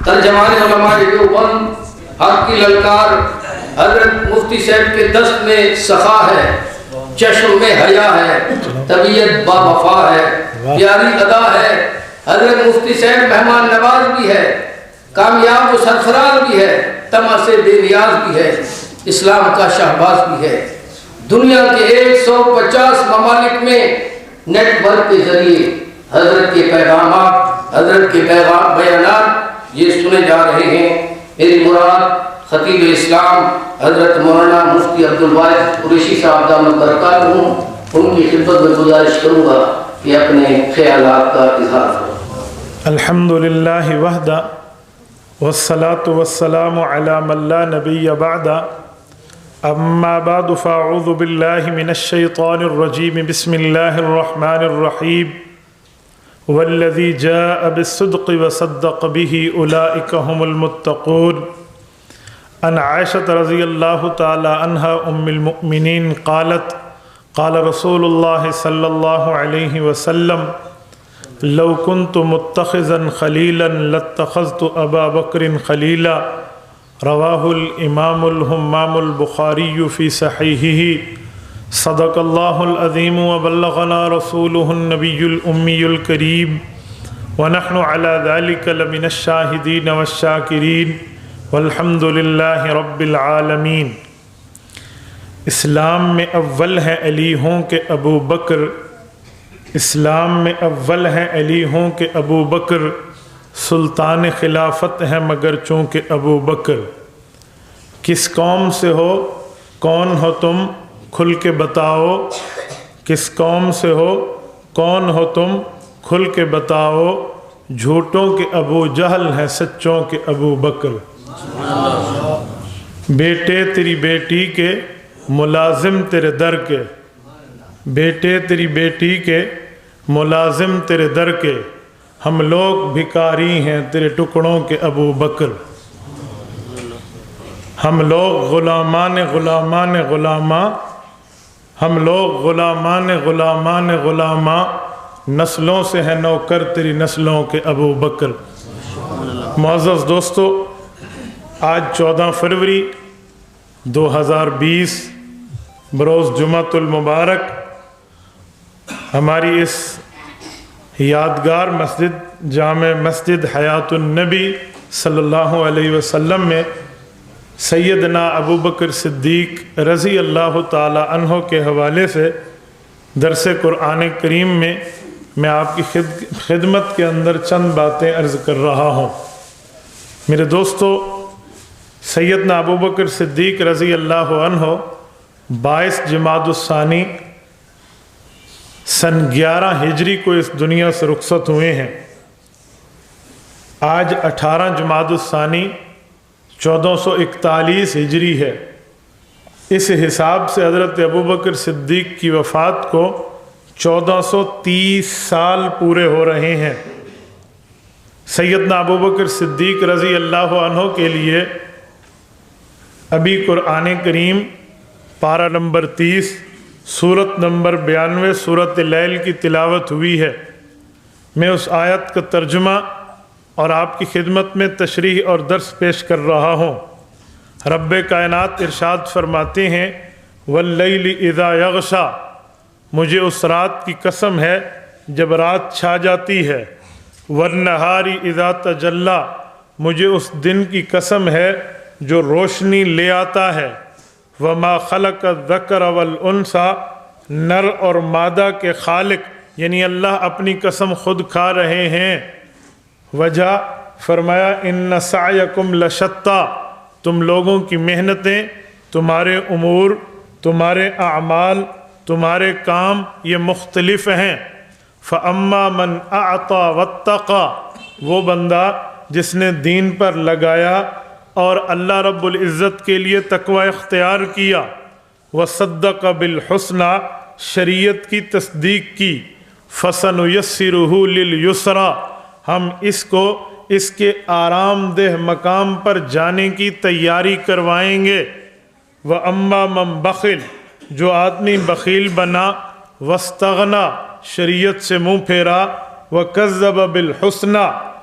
ترجمان علماء دیوبند حق کی للکار حضرت مفتی صاحب کے دست میں سخا ہے، چشم میں حیا ہے، طبیعت با وفا ہے، پیاری ادا ہے۔ حضرت مفتی صاحب مہمان نواز بھی ہے، کامیاب و سرفراز بھی ہے، طمع سے بے نیاز بھی ہے، اسلام کا شہباز بھی ہے۔ دنیا کے 150 ممالک میں نیٹ ورک کے ذریعے حضرت کے پیغامات، حضرت کے بیانات یہ سنے جا رہے ہیں۔ میری مراد خطیب اسلام حضرت مولانا مفتی عبدالواحد قریشی صاحب دامت برکاتہ ہوں، ان کی خدمت میں گزارش کروں گا کہ اپنے خیالات کا اظہار کریں۔ الحمدللہ وحدہ والصلاة والسلام علی من لا نبی بعد، اما بعد فاعوذ باللہ من الشیطان الرجیم، بسم اللہ الرحمن الرحیم، والذی جاء بالصدق وصدق به اولئک هم المتقون۔ عن عائشة رضی اللہ تعالی عنہا ام المؤمنین قالت قال رسول اللہ صلی اللہ علیہ وسلم لو كنت متخذا خلیلا لاتخذت ابا بکر خلیلا، رواہ الامام الہمام البخاری فی صحیحہ۔ صدق اللہ العظیم وبلغنا رسولہ النبی الامی الکریم، ونحن علی ذلک لمن الشاہدین والشاکرین، والحمد للہ رب العالمین۔ اسلام میں اول ہیں علی ہوں کہ ابو بکر، اسلام میں اول ہیں علی ہوں کہ ابو بکر، سلطان خلافت ہیں مگر چونکہ ابو بکر۔ کس قوم سے ہو کون ہو تم کھل کے بتاؤ، کس قوم سے ہو کون ہو تم کھل کے بتاؤ، جھوٹوں کے ابو جہل ہیں سچوں کے ابو بکر۔ بیٹے تیری بیٹی کے ملازم تیرے در کے، بیٹے تیری بیٹی کے ملازم تیرے در کے، ہم لوگ بھکاری ہیں تیرے ٹکڑوں کے ابو بکر۔ ہم لوگ غلامان غلامان غلاماں، ہم لوگ غلامان غلامان غلاماں، نسلوں سے ہے نوکر تیری نسلوں کے ابو بکر۔ معزز دوستو، آج 14 فروری 2020 بروز جمعۃ المبارک ہماری اس یادگار مسجد جامع مسجد حیات النبی صلی اللہ علیہ وسلم میں سیدنا ابو بکر صدیق رضی اللہ تعالی عنہ کے حوالے سے درس قرآن کریم میں آپ کی خدمت کے اندر چند باتیں عرض کر رہا ہوں۔ میرے دوستو، سیدنا ابو بکر صدیق رضی اللہ عنہ 22 جمادی الثانی سن 11 ہجری کو اس دنیا سے رخصت ہوئے ہیں۔ آج 18 جمادی الثانی 1441 ہجری ہے۔ اس حساب سے حضرت ابو بکر صدیق کی وفات کو 1430 سال پورے ہو رہے ہیں۔ سیدنا ابو بکر صدیق رضی اللہ عنہ کے لیے ابھی قرآن کریم پارہ نمبر 30 سورت نمبر 92 سورت لیل کی تلاوت ہوئی ہے۔ میں اس آیت کا ترجمہ اور آپ کی خدمت میں تشریح اور درس پیش کر رہا ہوں۔ رب کائنات ارشاد فرماتے ہیں واللیل اذا یغشا، مجھے اس رات کی قسم ہے جب رات چھا جاتی ہے، والنہار اذا تجلی، مجھے اس دن کی قسم ہے جو روشنی لے آتا ہے، وما خلق الذکر والانثی، نر اور مادہ کے خالق یعنی اللہ اپنی قسم خود کھا رہے ہیں۔ وجہ فرمایا ان سعیکم لشتی، تم لوگوں کی محنتیں، تمہارے امور، تمہارے اعمال، تمہارے کام یہ مختلف ہیں۔ فاما من اعطی واتقی، وہ بندہ جس نے دین پر لگایا اور اللہ رب العزت کے لیے تقوی اختیار کیا، وصدق بالحسنی، شریعت کی تصدیق کی، فسنیسرہ للیسری، ہم اس کو اس کے آرام دہ مقام پر جانے کی تیاری کروائیں گے۔ وَأَمَّا مَن بَخِلَ، جو آدمی بخیل بنا، واستغنی، شریعت سے منہ پھیرا، وَكَذَّبَ بِالْحُسْنَى،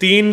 3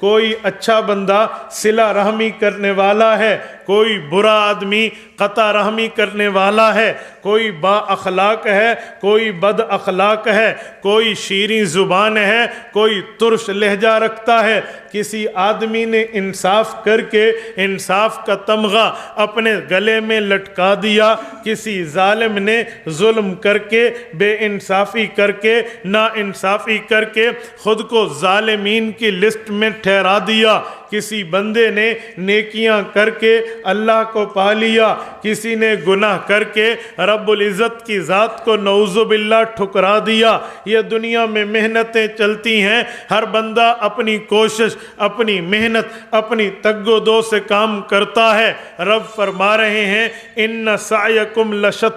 کوئی اچھا بندہ صلہ رحمی کرنے والا ہے، کوئی برا آدمی قطع رحمی کرنے والا ہے، کوئی با اخلاق ہے، کوئی بد اخلاق ہے، کوئی شیریں زبان ہے، کوئی ترش لہجہ رکھتا ہے۔ کسی آدمی نے انصاف کر کے انصاف کا تمغہ اپنے گلے میں لٹکا دیا، کسی ظالم نے ظلم کر کے بے انصافی کر کے نا انصافی کر کے خود کو ظالمین کی لسٹ میں ٹھہرا دیا، کسی بندے نے نیکیاں کر کے اللہ کو پا لیا، کسی نے گناہ کر کے رب العزت کی ذات کو نعوذ باللہ ٹھکرا دیا۔ یہ دنیا میں محنتیں چلتی ہیں، ہر بندہ اپنی کوشش، اپنی محنت، اپنی تگ و دو سے کام کرتا ہے۔ رب فرما رہے ہیں ان سعیکم لشتی،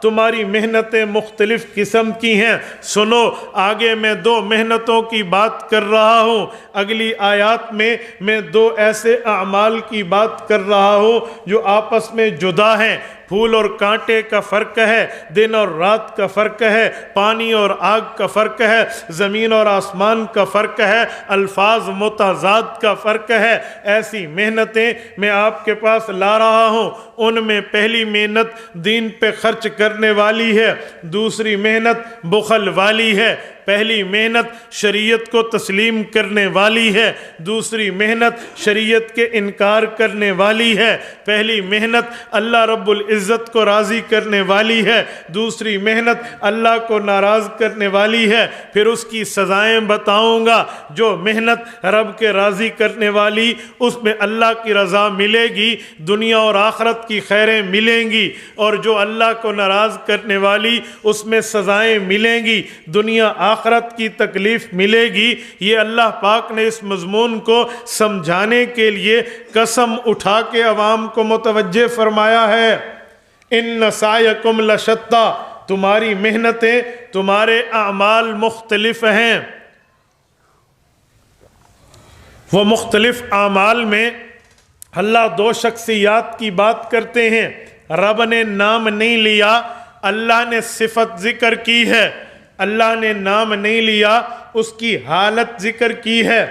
تمہاری محنتیں مختلف قسم کی ہیں۔ سنو، آگے میں دو محنتوں کی بات کر رہا ہوں، اگلی آیات میں دو ایسے اعمال کی بات کر رہا ہوں جو آپس میں جدا ہیں۔ پھول اور کانٹے کا فرق ہے، دن اور رات کا فرق ہے، پانی اور آگ کا فرق ہے، زمین اور آسمان کا فرق ہے، الفاظ متضاد کا فرق ہے۔ ایسی محنتیں میں آپ کے پاس لا رہا ہوں، ان میں پہلی محنت دین پہ خرچ کرنے والی ہے، دوسری محنت بخل والی ہے۔ پہلی محنت شریعت کو تسلیم کرنے والی ہے، دوسری محنت شریعت کے انکار کرنے والی ہے۔ پہلی محنت اللہ رب العزت کو راضی کرنے والی ہے، دوسری محنت اللہ کو ناراض کرنے والی ہے۔ پھر اس کی سزائیں بتاؤں گا۔ جو محنت رب کے راضی کرنے والی، اس میں اللہ کی رضا ملے گی، دنیا اور آخرت کی خیریں ملیں گی، اور جو اللہ کو ناراض کرنے والی، اس میں سزائیں ملیں گی، دنیا آخرت کی تکلیف ملے گی۔ یہ اللہ پاک نے اس مضمون کو سمجھانے کے لیے قسم اٹھا کے عوام کو متوجہ فرمایا ہے۔ ان سعیکم لشتی، تمہاری محنتیں، تمہارے اعمال مختلف ہیں۔ وہ مختلف اعمال میں اللہ دو شخصیات کی بات کرتے ہیں۔ رب نے نام نہیں لیا، اللہ نے صفت ذکر کی ہے۔ اللہ نے نام نہیں لیا، اس کی حالت ذکر کی ہے۔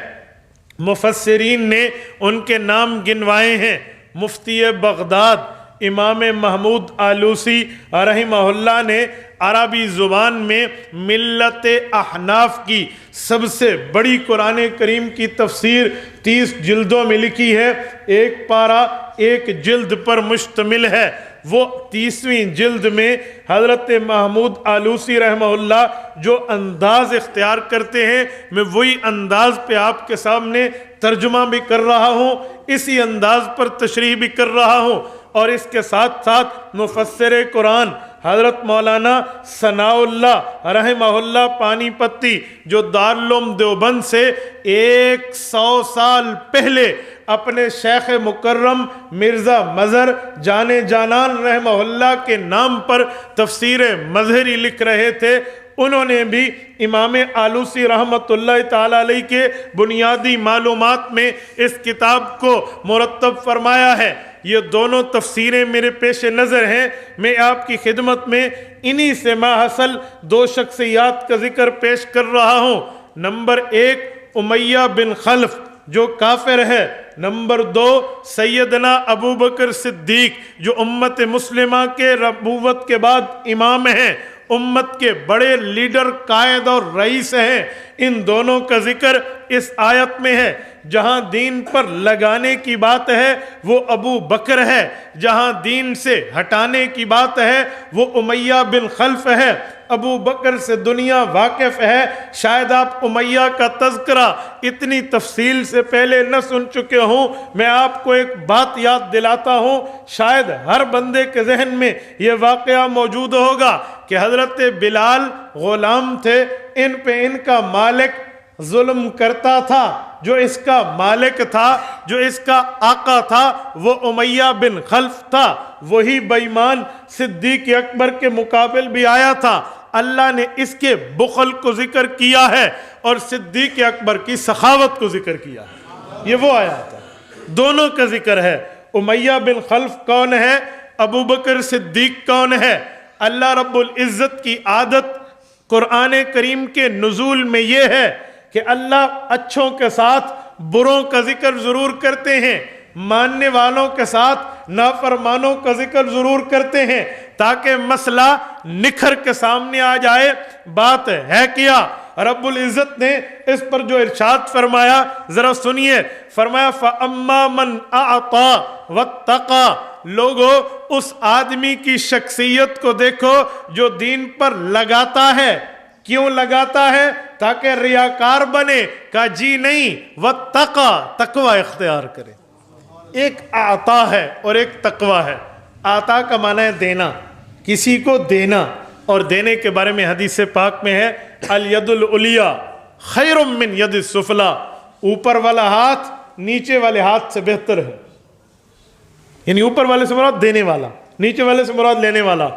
مفسرین نے ان کے نام گنوائے ہیں۔ مفتی بغداد امام محمود آلوسی رحمہ اللہ نے عربی زبان میں ملت احناف کی سب سے بڑی قرآن کریم کی تفسیر 30 جلدوں میں لکھی ہے، ایک پارہ ایک جلد پر مشتمل ہے۔ وہ 30ویں جلد میں حضرت محمود آلوسی رحمہ اللہ جو انداز اختیار کرتے ہیں، میں وہی انداز پہ آپ کے سامنے ترجمہ بھی کر رہا ہوں، اسی انداز پر تشریح بھی کر رہا ہوں۔ اور اس کے ساتھ ساتھ مفسر قرآن حضرت مولانا ثناء اللہ رحمہ اللہ پانی پتی، جو دارالعلوم دیوبند سے 100 سال پہلے اپنے شیخ مکرم مرزا مظہر جانے جانان رحمہ اللہ کے نام پر تفسیر مظہری لکھ رہے تھے، انہوں نے بھی امام آلوسی رحمۃ اللہ تعالی علیہ کے بنیادی معلومات میں اس کتاب کو مرتب فرمایا ہے۔ یہ دونوں تفسیریں میرے پیش نظر ہیں، میں آپ کی خدمت میں انہی سے ماحصل دو شخصیات کا ذکر پیش کر رہا ہوں۔ نمبر 1 امیہ بن خلف جو کافر ہے، نمبر 2 سیدنا ابو بکر صدیق جو امت مسلمہ کے نبوت کے بعد امام ہیں، امت کے بڑے لیڈر، قائد اور رئیس ہیں۔ ان دونوں کا ذکر اس آیت میں ہے۔ جہاں دین پر لگانے کی بات ہے وہ ابو بکر ہے، جہاں دین سے ہٹانے کی بات ہے وہ امیہ بن خلف ہے۔ ابو بکر سے دنیا واقف ہے، شاید آپ امیہ کا تذکرہ اتنی تفصیل سے پہلے نہ سن چکے ہوں۔ میں آپ کو ایک بات یاد دلاتا ہوں، شاید ہر بندے کے ذہن میں یہ واقعہ موجود ہوگا کہ حضرت بلال غلام تھے، ان پہ ان کا مالک ظلم کرتا تھا۔ جو اس کا مالک تھا، جو اس کا آقا تھا، وہ امیہ بن خلف تھا۔ وہی بے ایمان صدیق اکبر کے مقابل بھی آیا تھا۔ اللہ نے اس کے بخل کو ذکر کیا ہے اور صدیق اکبر کی سخاوت کو ذکر کیا ہے۔ یہ وہ آیات ہے، دونوں کا ذکر ہے۔ امیہ بن خلف کون ہے؟ ابو بکر صدیق کون ہے؟ اللہ رب العزت کی عادت قرآن کریم کے نزول میں یہ ہے کہ اللہ اچھوں کے ساتھ بروں کا ذکر ضرور کرتے ہیں، ماننے والوں کے ساتھ نافرمانوں کا ذکر ضرور کرتے ہیں، تاکہ مسئلہ نکھر کے سامنے آ جائے۔ بات ہے کیا؟ رب العزت نے اس پر جو ارشاد فرمایا ذرا سنیے، فرمایا فَأَمَّا مَنْ أَعْطَى وَاتَّقَى، لوگو اس آدمی کی شخصیت کو دیکھو جو دین پر لگاتا ہے۔ کیوں لگاتا ہے؟ تاکہ ریاکار بنے، کہا جی نہیں، وَاتَّقَى، تقوی اختیار کرے۔ ایک عطا ہے اور ایک تقوی ہے۔ عطا کا معنی ہے دینا، کسی کو دینا، اور دینے کے بارے میں حدیث پاک میں ہے الید العلیٰ خیر من ید السفلیٰ، اوپر والا ہاتھ نیچے والے ہاتھ سے بہتر ہے۔ یعنی اوپر والے سے مراد دینے والا، نیچے والے سے مراد لینے والا۔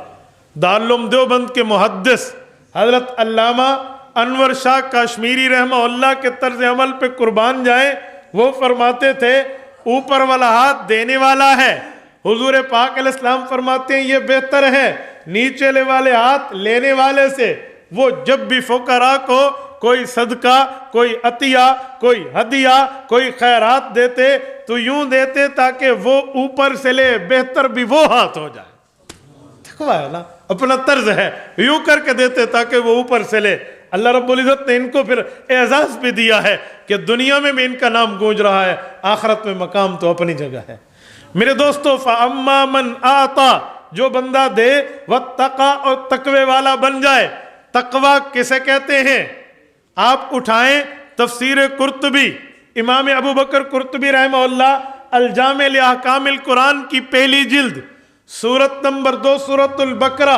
دارالعلوم دیوبند کے محدث حضرت علامہ انور شاہ کاشمیری رحمہ اللہ کے طرز عمل پہ قربان جائیں، وہ فرماتے تھے اوپر والا ہاتھ دینے والا ہے، حضور پاک علیہ السلام فرماتے ہیں یہ بہتر ہے نیچے والے ہاتھ لینے والے سے۔ وہ جب بھی فقراء کو کوئی صدقہ، کوئی عطیہ، کوئی ہدیہ، کوئی خیرات دیتے تو یوں دیتے تاکہ وہ اوپر سے لے، بہتر بھی وہ ہاتھ ہو جائے۔ تقویٰ ہے نا، اپنا طرز ہے، یوں کر کے دیتے تاکہ وہ اوپر سے لے۔ اللہ رب العزت نے ان کو پھر اعزاز بھی دیا ہے کہ دنیا میں بھی ان کا نام گونج رہا ہے، آخرت میں مقام تو اپنی جگہ ہے۔ میرے دوستو، فَأَمَّا مَنْ أَعْطَى، جو بندہ دے، وَاتَّقَى، اور تقوی والا بن جائے۔ تقوی کسے کہتے ہیں؟ آپ اٹھائیں تفسیر قرطبی، امام ابو بکر قرطبی رحمہ اللہ، الجامع لأحکام القرآن کی پہلی جلد، سورت نمبر 2 سورت البقرہ،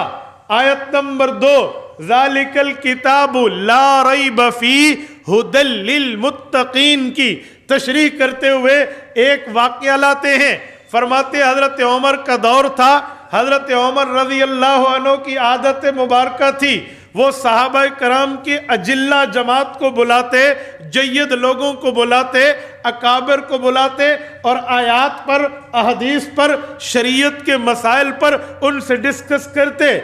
آیت نمبر 2، ذالک الکتاب لا ریب فیہ ھدی للمتقین کی تشریح کرتے ہوئے ایک واقعہ لاتے ہیں۔ فرماتے حضرت عمر کا دور تھا، حضرت عمر رضی اللہ عنہ کی عادت مبارکہ تھی، وہ صحابہ کرام کی اجلہ جماعت کو بلاتے، جید لوگوں کو بلاتے، اکابر کو بلاتے، اور آیات پر، احادیث پر، شریعت کے مسائل پر ان سے ڈسکس کرتے۔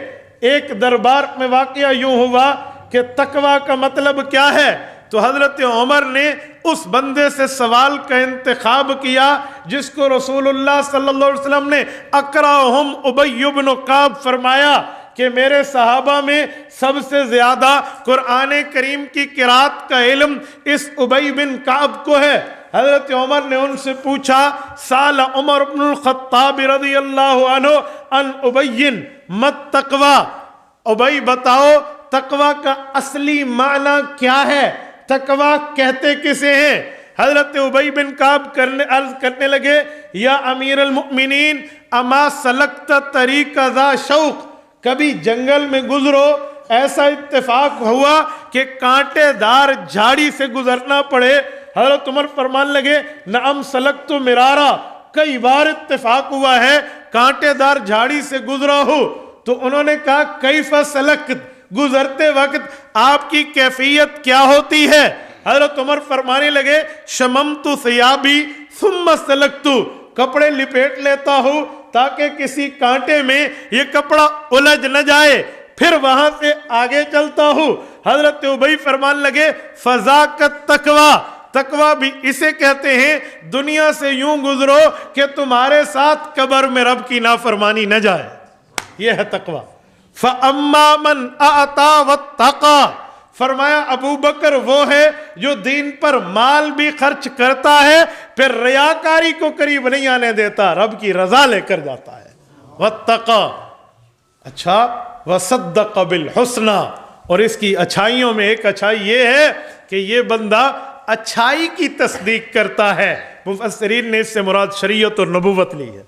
ایک دربار میں واقعہ یوں ہوا کہ تقوی کا مطلب کیا ہے؟ تو حضرت عمر نے اس بندے سے سوال کا انتخاب کیا جس کو رسول اللہ صلی اللہ علیہ وسلم نے اقرأہم ابی بن کعب فرمایا کہ میرے صحابہ میں سب سے زیادہ قرآن کریم کی قرات کا علم اس ابی بن کعب کو ہے۔ حضرت عمر نے ان سے پوچھا، سال عمر بن الخطاب رضی اللہ عنہ ان ابی مت تقوی، ابی بتاؤ تقوی کا اصلی معنی کیا ہے، تقوی کہتے کسے ہیں؟ حضرت ابی بن کعب عرض کرنے لگے، یا امیر المؤمنین اما سلکت طریق ذا شوق، کبھی جنگل میں گزرو، ایسا اتفاق ہوا کہ کانٹے دار جھاڑی سے گزرنا پڑے؟ حضرت عمر فرمان لگے، نعم سلکت مرارا، کئی بار اتفاق ہوا ہے کانٹے دار جھاڑی سے گزرا ہو۔ تو انہوں نے کہا کیف سلکت، گزرتے وقت آپ کی کیفیت کیا ہوتی ہے؟ حضرت عمر فرمانے لگے، شممت ثیابی ثم سلکت، کپڑے لپیٹ لیتا ہوں تاکہ کسی کانٹے میں یہ کپڑا الجھ نہ جائے، پھر وہاں سے آگے چلتا ہوں۔ حضرت ابی فرمان لگے، فذاکت تقوی، تقوی بھی اسے کہتے ہیں دنیا سے یوں گزرو کہ تمہارے ساتھ قبر میں رب کی نافرمانی نہ جائے، یہ ہے تقوی۔ فَأَمَّا مَنْ أَعْطَى وَاتَّقَى، فرمایا ابو بکر وہ ہے جو دین پر مال بھی خرچ کرتا ہے، پھر ریاکاری کو قریب نہیں آنے دیتا، رب کی رضا لے کر جاتا ہے۔ وَاتَّقَى، اچھا، وَصَدَّقَ بِالْحُسْنَى، اور اس کی اچھائیوں میں ایک اچھائی یہ ہے کہ یہ بندہ اچھائی کی تصدیق کرتا ہے۔ مفسرین نے اس سے مراد شریعت اور نبوت لی ہے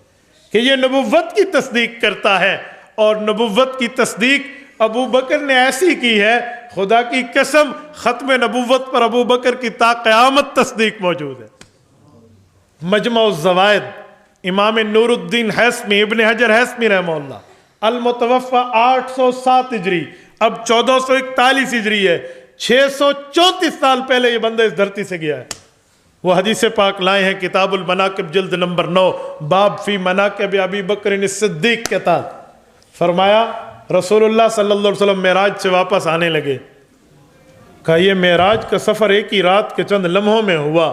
کہ یہ نبوت کی تصدیق کرتا ہے، اور نبوت کی تصدیق ابو بکر نے ایسی کی ہے، خدا کی قسم ختم نبوت پر ابو بکر کی تا قیامت تصدیق موجود ہے۔ مجمع الزوائد، امام نور الدین حیثمی، ابن حجر حیثمی رحمہ اللہ، المتوفى 807 ہجری، اب 1441 ہجری ہے، 634 سال پہلے یہ بندہ اس دھرتی سے گیا ہے۔ وہ حدیث پاک لائے ہیں کتاب المناقب جلد نمبر 9، باب فی مناقب ابی بکر الصدیق کے تحت۔ فرمایا رسول اللہ صلی اللہ علیہ وسلم معراج سے واپس آنے لگے، کہا یہ معراج کا سفر ایک ہی رات کے چند لمحوں میں ہوا،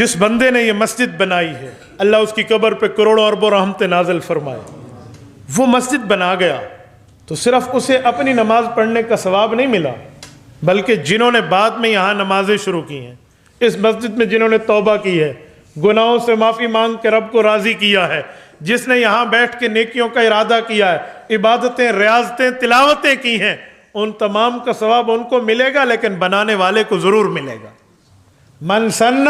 جس بندے نے یہ مسجد بنائی ہے اللہ اس کی قبر پہ کروڑوں اربوں رحمتیں نازل فرمائے. وہ مسجد بنا گیا تو صرف اسے اپنی نماز پڑھنے کا ثواب نہیں ملا، بلکہ جنہوں نے بعد میں یہاں نمازیں شروع کی ہیں، اس مسجد میں جنہوں نے توبہ کی ہے، گناہوں سے معافی مانگ کے رب کو راضی کیا ہے، جس نے یہاں بیٹھ کے نیکیوں کا ارادہ کیا ہے، عبادتیں، ریاضتیں، تلاوتیں کی ہیں، ان تمام کا ثواب ان کو ملے گا، لیکن بنانے والے کو ضرور ملے گا. من سن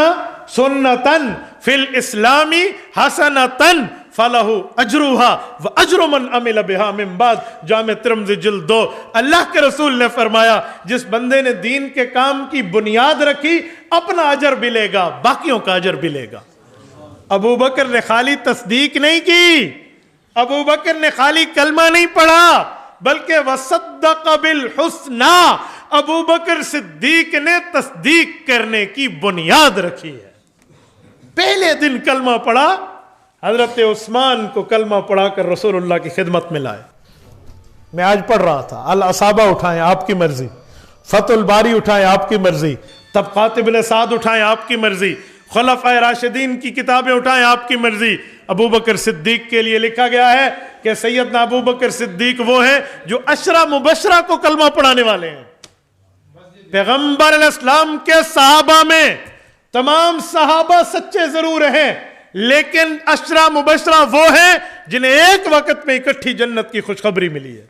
سنتن فی الاسلام حسنتن فلہ اجرھا واجر من عمل بہا من بعد. جامع ترمذی جلد 2. اللہ کے رسول نے فرمایا جس بندے نے دین کے کام کی بنیاد رکھی اپنا اجر بھی لے گا، باقیوں کا اجر بھی لے گا. ابو بکر نے خالی تصدیق نہیں کی، ابو بکر نے خالی کلمہ نہیں پڑھا، بلکہ وصدق بالحسنی، ابو بکر صدیق نے تصدیق کرنے کی بنیاد رکھی ہے. پہلے دن کلمہ پڑھا، حضرت عثمان کو کلمہ پڑھا کر رسول اللہ کی خدمت میں لائے. میں آج پڑھ رہا تھا، الاصابہ اٹھائیں آپ کی مرضی، فتح الباری اٹھائیں آپ کی مرضی، طبقات ابن سعد اٹھائیں آپ کی مرضی، خلفائے راشدین کی کتابیں اٹھائیں آپ کی مرضی. ابو بکر صدیق کے لیے لکھا گیا ہے کہ سیدنا ابو بکر صدیق وہ ہیں جو عشرہ مبشرہ کو کلمہ پڑھانے والے ہیں. پیغمبر علیہ السلام کے صحابہ میں تمام صحابہ سچے ضرور ہیں، لیکن عشرہ مبشرہ وہ ہیں جنہیں ایک وقت میں اکٹھی جنت کی خوشخبری ملی ہے.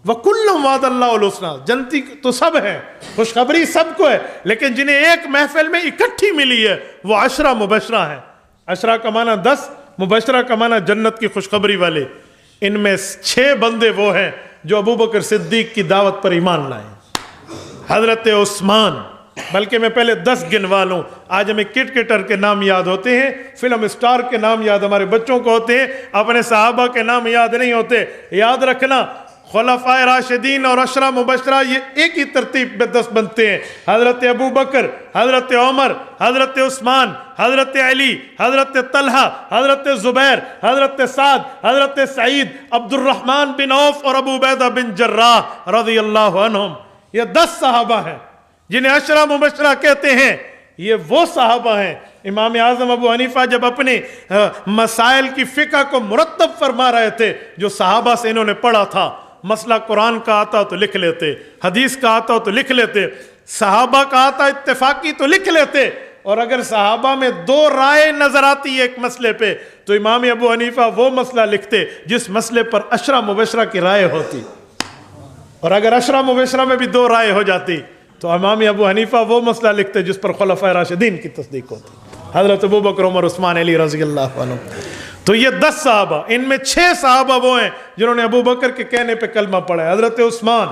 وَكُلُّمْ وَعَدَ اللَّهُ الْحُسْنَى، جنتی تو سب ہیں، خوشخبری سب کو ہے، لیکن جنہیں ایک محفل میں اکٹھی ملی ہے وہ عشرہ مبشرہ ہیں. عشرہ کا معنی 10، مبشرہ کا معنی جنت کی خوشخبری والے. ان میں 6 بندے وہ ہیں جو ابو بکر صدیق کی دعوت پر ایمان لائے. حضرت عثمان، بلکہ میں پہلے 10 گنوا لوں. آج ہمیں کرکٹر کے نام یاد ہوتے ہیں، فلم سٹار کے نام یاد ہمارے بچوں کو ہوتے ہیں، اپنے صحابہ کے نام یاد نہیں ہوتے. یاد رکھنا خلفائے راشدین اور عشرہ مبشرہ یہ ایک ہی ترتیب میں 10 بنتے ہیں. حضرت ابو بکر، حضرت عمر، حضرت عثمان، حضرت علی، حضرت طلحہ، حضرت زبیر، حضرت سعد، حضرت سعید، عبد الرحمن بن عوف اور ابو عبیدہ بن جراح رضی اللہ عنہم. یہ 10 صحابہ ہیں جنہیں عشرہ مبشرہ کہتے ہیں. یہ وہ صحابہ ہیں. امام اعظم ابو حنیفہ جب اپنے مسائل کی فقہ کو مرتب فرما رہے تھے جو صحابہ سے انہوں نے پڑھا تھا، مسئلہ قرآن کا آتا تو لکھ لیتے، حدیث کا آتا تو لکھ لیتے، صحابہ کا آتا اتفاقی تو لکھ لیتے، اور اگر صحابہ میں 2 رائے نظر آتی ایک مسئلے پہ تو امام ابو حنیفہ وہ مسئلہ لکھتے جس مسئلے پر عشرہ مبشرہ کی رائے ہوتی، اور اگر عشرہ مبشرہ میں بھی 2 رائے ہو جاتی تو امام ابو حنیفہ وہ مسئلہ لکھتے جس پر خلفائے راشدین کی تصدیق ہوتی، حضرت ابو بکر، عمر، عثمان، علی رضی اللہ عنہ. تو یہ 10 صحابہ، ان میں 6 صحابہ وہ ہیں جنہوں نے ابو بکر کے کہنے پہ کلمہ پڑھا ہے. حضرت عثمان،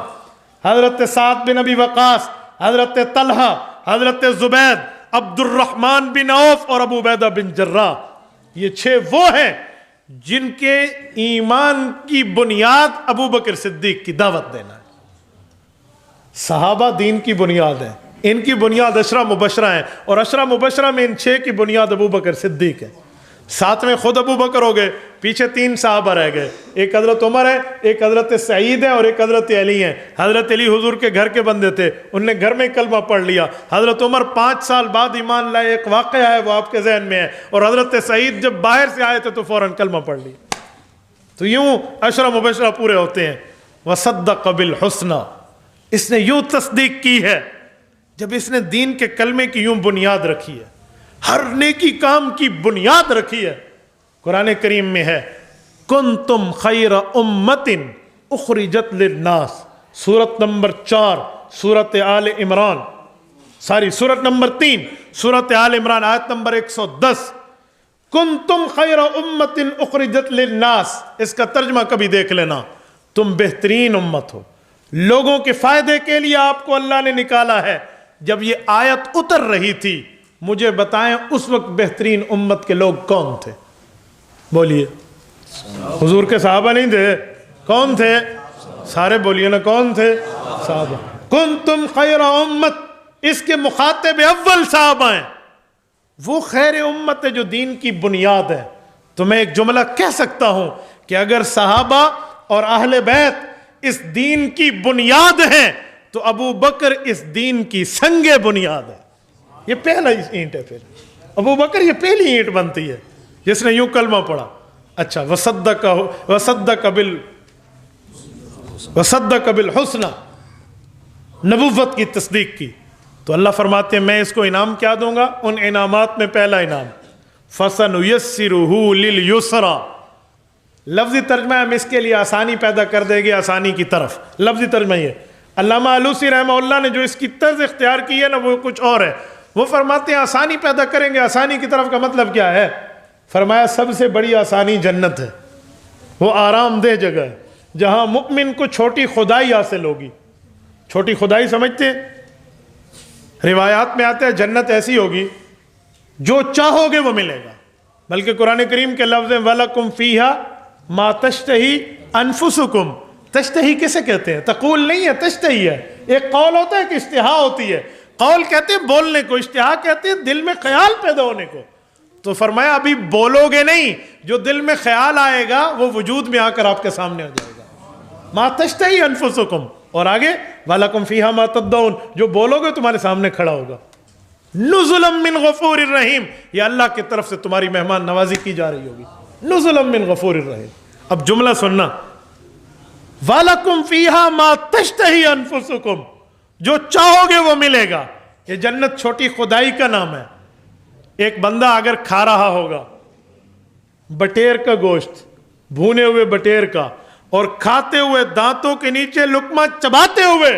حضرت سعد بن ابی وقاص، حضرت طلحہ، حضرت زبید، عبد الرحمن بن عوف اور ابو عبیدہ بن جراح. یہ 6 وہ ہیں جن کے ایمان کی بنیاد ابو بکر صدیق کی دعوت دینا ہے. صحابہ دین کی بنیاد ہیں، ان کی بنیاد عشرہ مبشرہ ہیں، اور عشرہ مبشرہ میں ان 6 کی بنیاد ابو بکر صدیق ہے. 7 میں خود ابو بکر ہو گئے، پیچھے 3 صحابہ رہ گئے، ایک حضرت عمر ہے، ایک حضرت سعید ہے اور ایک حضرت علی ہیں. حضرت علی حضور کے گھر کے بندے تھے، انہوں نے گھر میں کلمہ پڑھ لیا. حضرت عمر 5 سال بعد ایمان لائے، ایک واقعہ ہے وہ آپ کے ذہن میں ہے، اور حضرت سعید جب باہر سے آئے تھے تو فوراً کلمہ پڑھ لیا. تو یوں عشرہ مبشرہ پورے ہوتے ہیں. وصدق بالحسنی، اس نے یوں تصدیق کی ہے جب اس نے دین کے کلمے کی یوں بنیاد رکھی ہے، ہر نیکی کام کی بنیاد رکھی ہے. قرآن کریم میں ہے کنتم خیر امت اخرجت للناس، سورت نمبر 4 سورت آل عمران، سورت نمبر 3 سورت آل عمران آیت نمبر 110. کنتم خیر امت اخرجت للناس، اس کا ترجمہ کبھی دیکھ لینا، تم بہترین امت ہو، لوگوں کے فائدے کے لیے آپ کو اللہ نے نکالا ہے. جب یہ آیت اتر رہی تھی مجھے بتائیں اس وقت بہترین امت کے لوگ کون تھے؟ بولیے. حضور کے صحابہ نہیں تھے؟ کون تھے؟ سارے بولیے نا، کون تھے؟ صحابہ. کنتم خیر امت، اس کے مخاطب اول صحابہ ہیں. وہ خیر امت ہے جو دین کی بنیاد ہے. تو میں ایک جملہ کہہ سکتا ہوں کہ اگر صحابہ اور اہل بیت اس دین کی بنیاد ہیں تو ابو بکر اس دین کی سنگ بنیاد ہے. یہ پہلا اینٹ ہے. پھر ابو بکر یہ پہلی اینٹ بنتی ہے جس نے یوں کلمہ پڑھا. اچھا وصدق بالحسنى، نبوت کی تصدیق کی. تو اللہ فرماتے ہیں میں اس کو انعام کیا دوں گا؟ ان انعامات میں پہلا انعام فَسَنُيَسِّرُهُ لِلْيُسْرَى. لفظی ترجمہ ہم اس کے لیے آسانی پیدا کر دے گی، آسانی کی طرف. لفظی ترجمہ یہ علامہ آلوسی رحمہ اللہ نے جو اس کی طرز اختیار کی ہے نا وہ کچھ اور ہے. وہ فرماتے ہیں آسانی پیدا کریں گے. آسانی کی طرف کا مطلب کیا ہے؟ فرمایا سب سے بڑی آسانی جنت ہے. وہ آرام دہ جگہ ہے جہاں مؤمن کو چھوٹی خدائی حاصل ہوگی. چھوٹی خدائی سمجھتے ہیں؟ روایات میں آتا ہے جنت ایسی ہوگی جو چاہو گے وہ ملے گا. بلکہ قرآن کریم کے لفظ ہیں وَلَكُمْ فِيهَا مَا تَشْتَهِي أَنفُسُكُمْ. تشتہی کسے کہتے ہیں؟ تقول نہیں ہے، تشتہی ہے. ایک قول ہوتا ہے کہ اشتہا ہوتی ہے. قول کہتے ہیں بولنے کو، اشتہا کہتے ہیں دل میں خیال پیدا ہونے کو. تو فرمایا ابھی بولو گے نہیں، جو دل میں خیال آئے گا وہ وجود میں آ کر آپ کے سامنے آ جائے گا. مَا تَشْتَهِي أَنفُسُكُمْ. اور آگے وَلَكُمْ فِيهَا مَا تَدَّعُونَ، جو بولو گے تمہارے سامنے کھڑا ہوگا. نُزُلًا مِّن غَفُورٍ رَحِيمٍ، یہ اللہ کی طرف سے تمہاری مہمان نوازی کی جا رہی ہوگی. نُزُلًا مِّن غَفُورٍ رَحِيمٍ. اب جملہ سننا، وَلَكُمْ فِيهَا مَا تَشْتَهِي أَنفُسُكُمْ، جو چاہو گے وہ ملے گا. یہ جنت چھوٹی خدائی کا نام ہے. ایک بندہ اگر کھا رہا ہوگا بٹیر کا گوشت، بھونے ہوئے بٹیر کا، اور کھاتے ہوئے دانتوں کے نیچے لقمہ چباتے ہوئے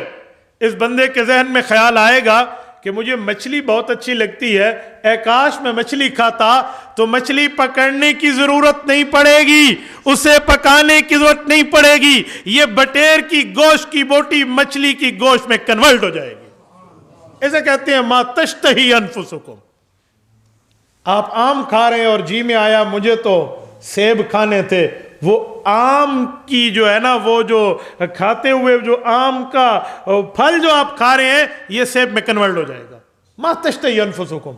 اس بندے کے ذہن میں خیال آئے گا کہ مجھے مچھلی بہت اچھی لگتی ہے، اے کاش میں مچھلی کھاتا تو مچھلی پکڑنے کی ضرورت نہیں پڑے گی، اسے پکانے کی ضرورت نہیں پڑے گی، یہ بٹیر کی گوشت کی بوٹی مچھلی کی گوشت میں کنورٹ ہو جائے گی. اسے کہتے ہیں ما تشتہی انفسکم. آپ آم کھا رہے ہیں اور جی میں آیا مجھے تو سیب کھانے تھے، وہ آم کی جو ہے نا وہ جو کھاتے ہوئے جو آم کا پھل جو آپ کھا رہے ہیں یہ سیب میں کنورٹ ہو جائے گا. ما تشتہی انفسکم.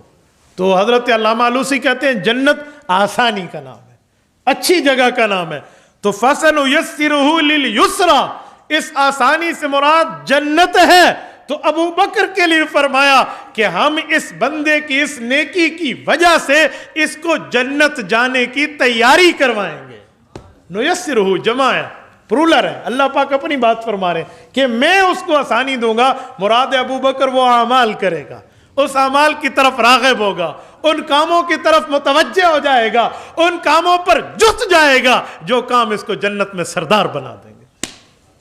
تو حضرت علامہ آلوسی کہتے ہیں جنت آسانی کا نام ہے، اچھی جگہ کا نام ہے. تو فَسَنُيَسِّرُهُ لِلْيُسْرَى، اس آسانی سے مراد جنت ہے. تو ابو بکر کے لیے فرمایا کہ ہم اس بندے کی اس نیکی کی وجہ سے اس کو جنت جانے کی تیاری کروائیں گے. نُيَسِّرُهُ جمع ہے، پرولر ہے. اللہ پاک اپنی بات فرما رہے ہیں کہ میں اس کو آسانی دوں گا. مراد ابو بکر وہ اعمال کرے گا، اس اعمال کی طرف راغب ہوگا، ان کاموں کی طرف متوجہ ہو جائے گا، ان کاموں پر جت جائے گا جو کام اس کو جنت میں سردار بنا دیں گے.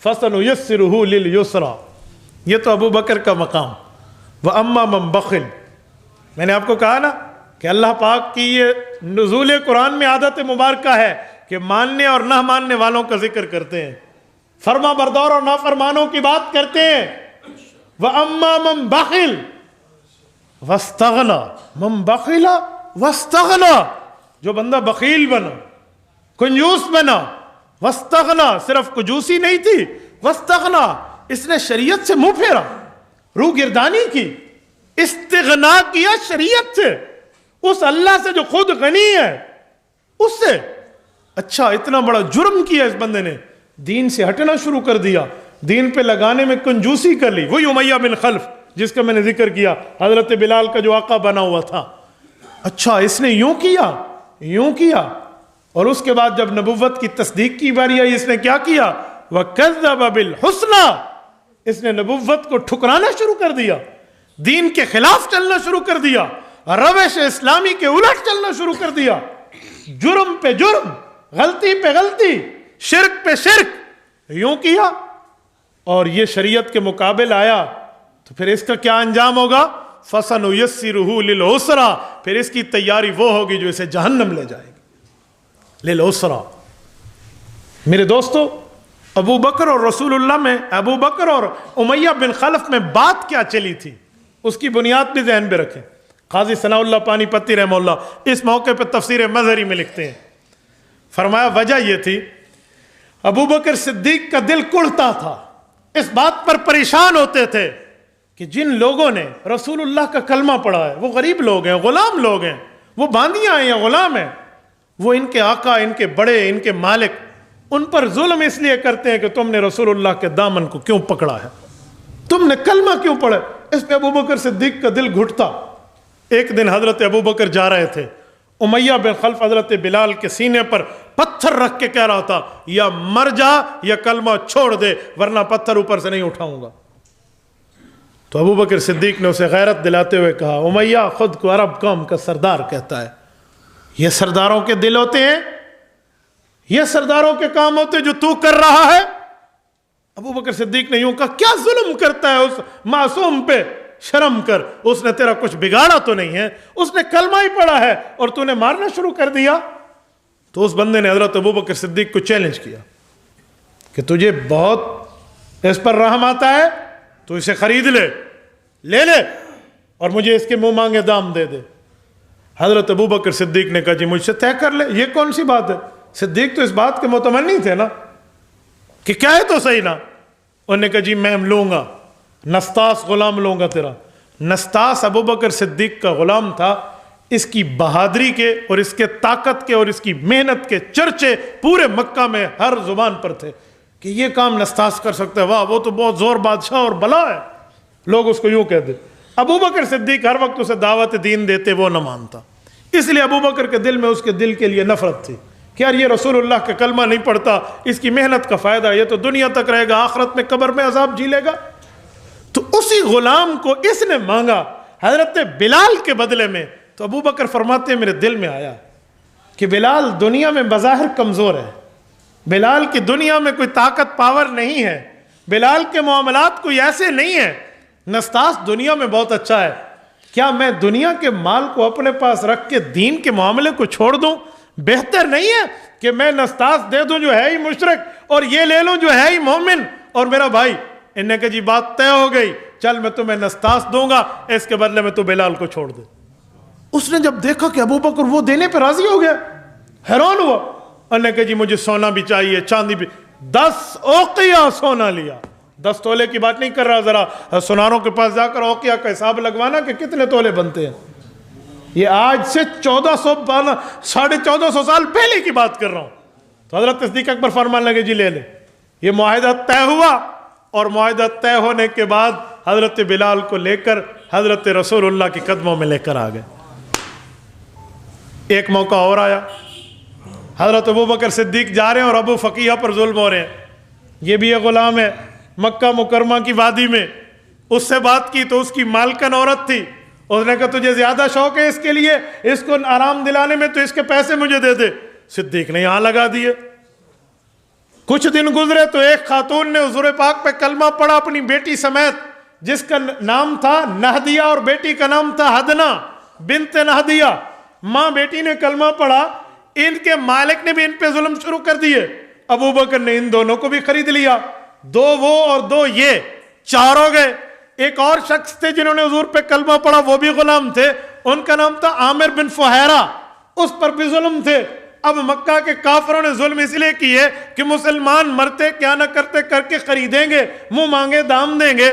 فَسَنُيَسِّرُهُ لِلْيُسْرَى. یہ تو ابو بکر کا مقام. وَأَمَّا مَنْ بَخِلَ، میں نے آپ کو کہا نا کہ اللہ پاک کی یہ نزول قرآن میں عادت مبارکہ ہے کہ ماننے اور نہ ماننے والوں کا ذکر کرتے ہیں، فرما بردار اور نافرمانوں کی بات کرتے ہیں. وَأَمَّا مَنْ بَخِلَ وَاسْتَغْنَى. مَنْ بَخِلَ وَاسْتَغْنَى، جو بندہ بخیل بنا، کنجوس بنا. وَاسْتَغْنَى صرف کنجوسی نہیں تھی، وَاسْتَغْنَى اس نے شریعت سے منہ پھیرا، روح گردانی کی، استغنا کیا شریعت سے، اس اللہ سے جو خود غنی ہے اس سے. اچھا اتنا بڑا جرم کیا اس بندے نے، دین سے ہٹنا شروع کر دیا، دین پہ لگانے میں کنجوسی کر لی. وہی امیہ بن خلف جس کا میں نے ذکر کیا، حضرت بلال کا جو آقا بنا ہوا تھا. اچھا اس نے یوں کیا، اور اس کے بعد جب نبوت کی تصدیق کی باری آئی اس نے کیا کیا؟ وَكَذَّبَ بِالْحُسْنَى. اس نے نبوت کو ٹھکرانا شروع کر دیا، دین کے خلاف چلنا شروع کر دیا، روش اسلامی کے الٹ چلنا شروع کر دیا. جرم پہ جرم، غلطی پہ غلطی، شرک پہ شرک، یوں کیا. اور یہ شریعت کے مقابل آیا تو پھر اس کا کیا انجام ہوگا؟ فَسَنُيَسِّرُهُ لِلْعُسْرَى. پھر اس کی تیاری وہ ہوگی جو اسے جہنم لے جائے گی. لِلْعُسْرَى. میرے دوستو، ابو بکر اور رسول اللہ میں، ابو بکر اور امیہ بن خلف میں بات کیا چلی تھی اس کی بنیاد بھی ذہن میں رکھیں. قاضی ثناء اللہ پانی پتی رحمہ اللہ اس موقع پہ تفسیر مظہری میں لکھتے ہیں، فرمایا وجہ یہ تھی ابو بکر صدیق کا دل کڑھتا تھا، اس بات پر پریشان ہوتے تھے کہ جن لوگوں نے رسول اللہ کا کلمہ پڑھا ہے وہ غریب لوگ ہیں، غلام لوگ ہیں، وہ باندیاں ہیں یا غلام ہیں، وہ ان کے آقا، ان کے بڑے، ان کے مالک ان پر ظلم اس لیے کرتے ہیں کہ تم نے رسول اللہ کے دامن کو کیوں پکڑا ہے، تم نے کلمہ کیوں پڑھا. اس پہ ابو بکر صدیق کا دل گھٹتا. ایک دن حضرت ابو بکر جا رہے تھے، امیہ بن خلف حضرت بلال کے سینے پر پتھر رکھ کے کہہ رہا تھا یا مر جا یا کلمہ چھوڑ دے ورنہ پتھر اوپر سے نہیں اٹھاؤں گا۔ تو ابو بکر صدیق نے اسے غیرت دلاتے ہوئے کہا امیہ خود کو عرب قوم کا سردار کہتا ہے، یہ سرداروں کے دل ہوتے ہیں، یہ سرداروں کے کام ہوتے جو تو کر رہا ہے۔ ابو بکر صدیق نے یوں کہا کیا ظلم کرتا ہے اس معصوم پہ، شرم کر، اس نے تیرا کچھ بگاڑا تو نہیں ہے، اس نے کلمہ ہی پڑھا ہے اور تو نے مارنا شروع کر دیا۔ تو اس بندے نے حضرت ابو بکر صدیق کو چیلنج کیا کہ تجھے بہت اس پر رحم آتا ہے تو اسے خرید لے لے اور مجھے اس کے منہ مانگے دام دے دے۔ حضرت ابو بکر صدیق نے کہا جی مجھ سے طے کر لے، یہ کون سی بات ہے؟ صدیق تو اس بات کے متمنی تھے نا کہ کیا ہے تو صحیح نا۔ انہوں نے کہا جی میں لوں گا، نستاس غلام لوں گا تیرا۔ نستاس ابو بکر صدیق کا غلام تھا، اس کی بہادری کے اور اس کے طاقت کے اور اس کی محنت کے چرچے پورے مکہ میں ہر زبان پر تھے کہ یہ کام نستاس کر سکتا ہے، واہ وہ تو بہت زور بادشاہ اور بلا ہے، لوگ اس کو یوں کہتے۔ ابو بکر صدیق ہر وقت اسے دعوت دین دیتے، وہ نہ مانتا، اس لیے ابو بکر کے دل میں اس کے دل کے لیے نفرت تھی کہ یار یہ رسول اللہ کا کلمہ نہیں پڑھتا، اس کی محنت کا فائدہ یہ تو دنیا تک رہے گا، آخرت میں قبر میں عذاب جھیلے گا۔ تو اسی غلام کو اس نے مانگا حضرت بلال کے بدلے میں۔ تو ابو بکر فرماتے ہیں میرے دل میں آیا کہ بلال دنیا میں بظاہر کمزور ہے، بلال کی دنیا میں کوئی طاقت پاور نہیں ہے، بلال کے معاملات کوئی ایسے نہیں ہیں، نستاس دنیا میں بہت اچھا ہے، کیا میں دنیا کے مال کو اپنے پاس رکھ کے دین کے معاملے کو چھوڑ دوں؟ بہتر نہیں ہے کہ میں نستاس دے دوں جو ہے ہی مشرک اور یہ لے لوں جو ہے ہی مومن اور میرا بھائی؟ انہوں نے کہا جی بات طے ہو گئی، چل میں تمہیں نستاس دوں گا، اس کے بدلے میں تو بلال کو چھوڑ دے۔ اس نے جب دیکھا کہ ابو بکر وہ دینے پہ راضی ہو گیا، حیران ہوا۔ انہوں نے کہا جی مجھے سونا بھی چاہیے، چاندی بھی۔ 10 اوقیہ سونا لیا۔ 10 تولے کی بات نہیں کر رہا، ذرا سناروں کے پاس جا کر اوقیہ کا حساب لگوانا کہ کتنے تولے بنتے ہیں۔ یہ آج سے 1450 سال پہلے کی بات کر رہا ہوں۔ تو حضرت صدیق اکبر فرمان لگے جی لے لے۔ یہ معاہدہ طے ہوا اور معاہدہ طے ہونے کے بعد حضرت بلال کو لے کر حضرت رسول اللہ کے قدموں میں لے کر آ گئے۔ ایک موقع اور آیا، حضرت ابو بکر صدیق جا رہے ہیں اور ابو فقیہ پر ظلم ہو رہے ہیں، یہ بھی ایک غلام ہے مکہ مکرمہ کی وادی میں۔ اس سے بات کی تو اس کی مالکن عورت تھی، اس نے کہا تجھے زیادہ شوق ہے اس کے لیے، اس کو آرام دلانے میں، تو اس کے پیسے مجھے دے دے۔ صدیق نے یہاں لگا دیے۔ کچھ دن گزرے تو ایک خاتون نے حضور پاک پہ کلمہ پڑھا اپنی بیٹی سمیت، جس کا نام تھا نہدیہ اور بیٹی کا نام تھا ہدنہ بنت نہدیہ۔ ماں بیٹی نے کلمہ پڑھا، ان کے مالک نے بھی ان پہ ظلم شروع کر دیے۔ ابو بکر نے ان دونوں کو بھی خرید لیا، 2 وہ اور 2 یہ، 4 ہو گئے۔ ایک اور شخص تھے جنہوں نے حضور پہ کلمہ پڑھا، وہ بھی غلام تھے، ان کا نام تھا عامر بن فہیرہ، اس پر بھی ظلم تھے۔ اب مکہ کے کافروں نے ظلم اس لیے کیے کہ مسلمان مرتے کیا نہ کرتے کر کے خریدیں گے، منہ مانگے دام دیں گے۔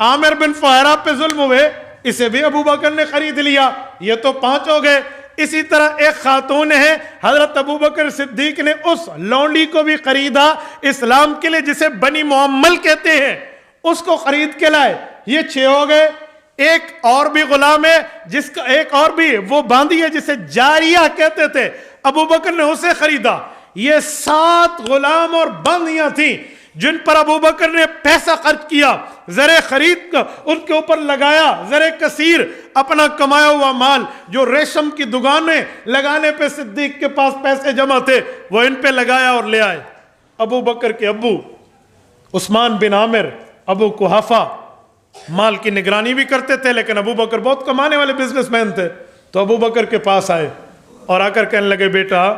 عامر بن فہیرہ پہ ظلم ہوئے، اسے بھی ابو بکر نے خرید لیا، یہ تو 5 ہو گئے۔ اسی طرح ایک خاتون ہے، حضرت ابو بکر صدیق نے اس لونڈی کو بھی خریدا اسلام کے لیے، جسے بنی معمل کہتے ہیں، اس کو خرید کے لائے، یہ 6 ہو گئے۔ ایک اور بھی غلام ہے جس کا، ایک اور بھی وہ باندی ہے جسے جاریہ کہتے تھے، ابو بکر نے اسے خریدا۔ یہ 7 غلام اور باندیاں تھیں جن پر ابو بکر نے پیسہ خرچ کیا، زر خرید کا ان کے اوپر لگایا، زر کثیر اپنا کمایا ہوا مال، جو ریشم کی دکانیں لگانے پہ صدیق کے پاس پیسے جمع تھے وہ ان پہ لگایا اور لے آئے۔ ابو بکر کے ابو عثمان بن عامر ابو قحافہ مال کی نگرانی بھی کرتے تھے، لیکن ابو بکر بہت کمانے والے بزنس مین تھے، تو ابو بکر کے پاس آئے اور آ کر کہنے لگے بیٹا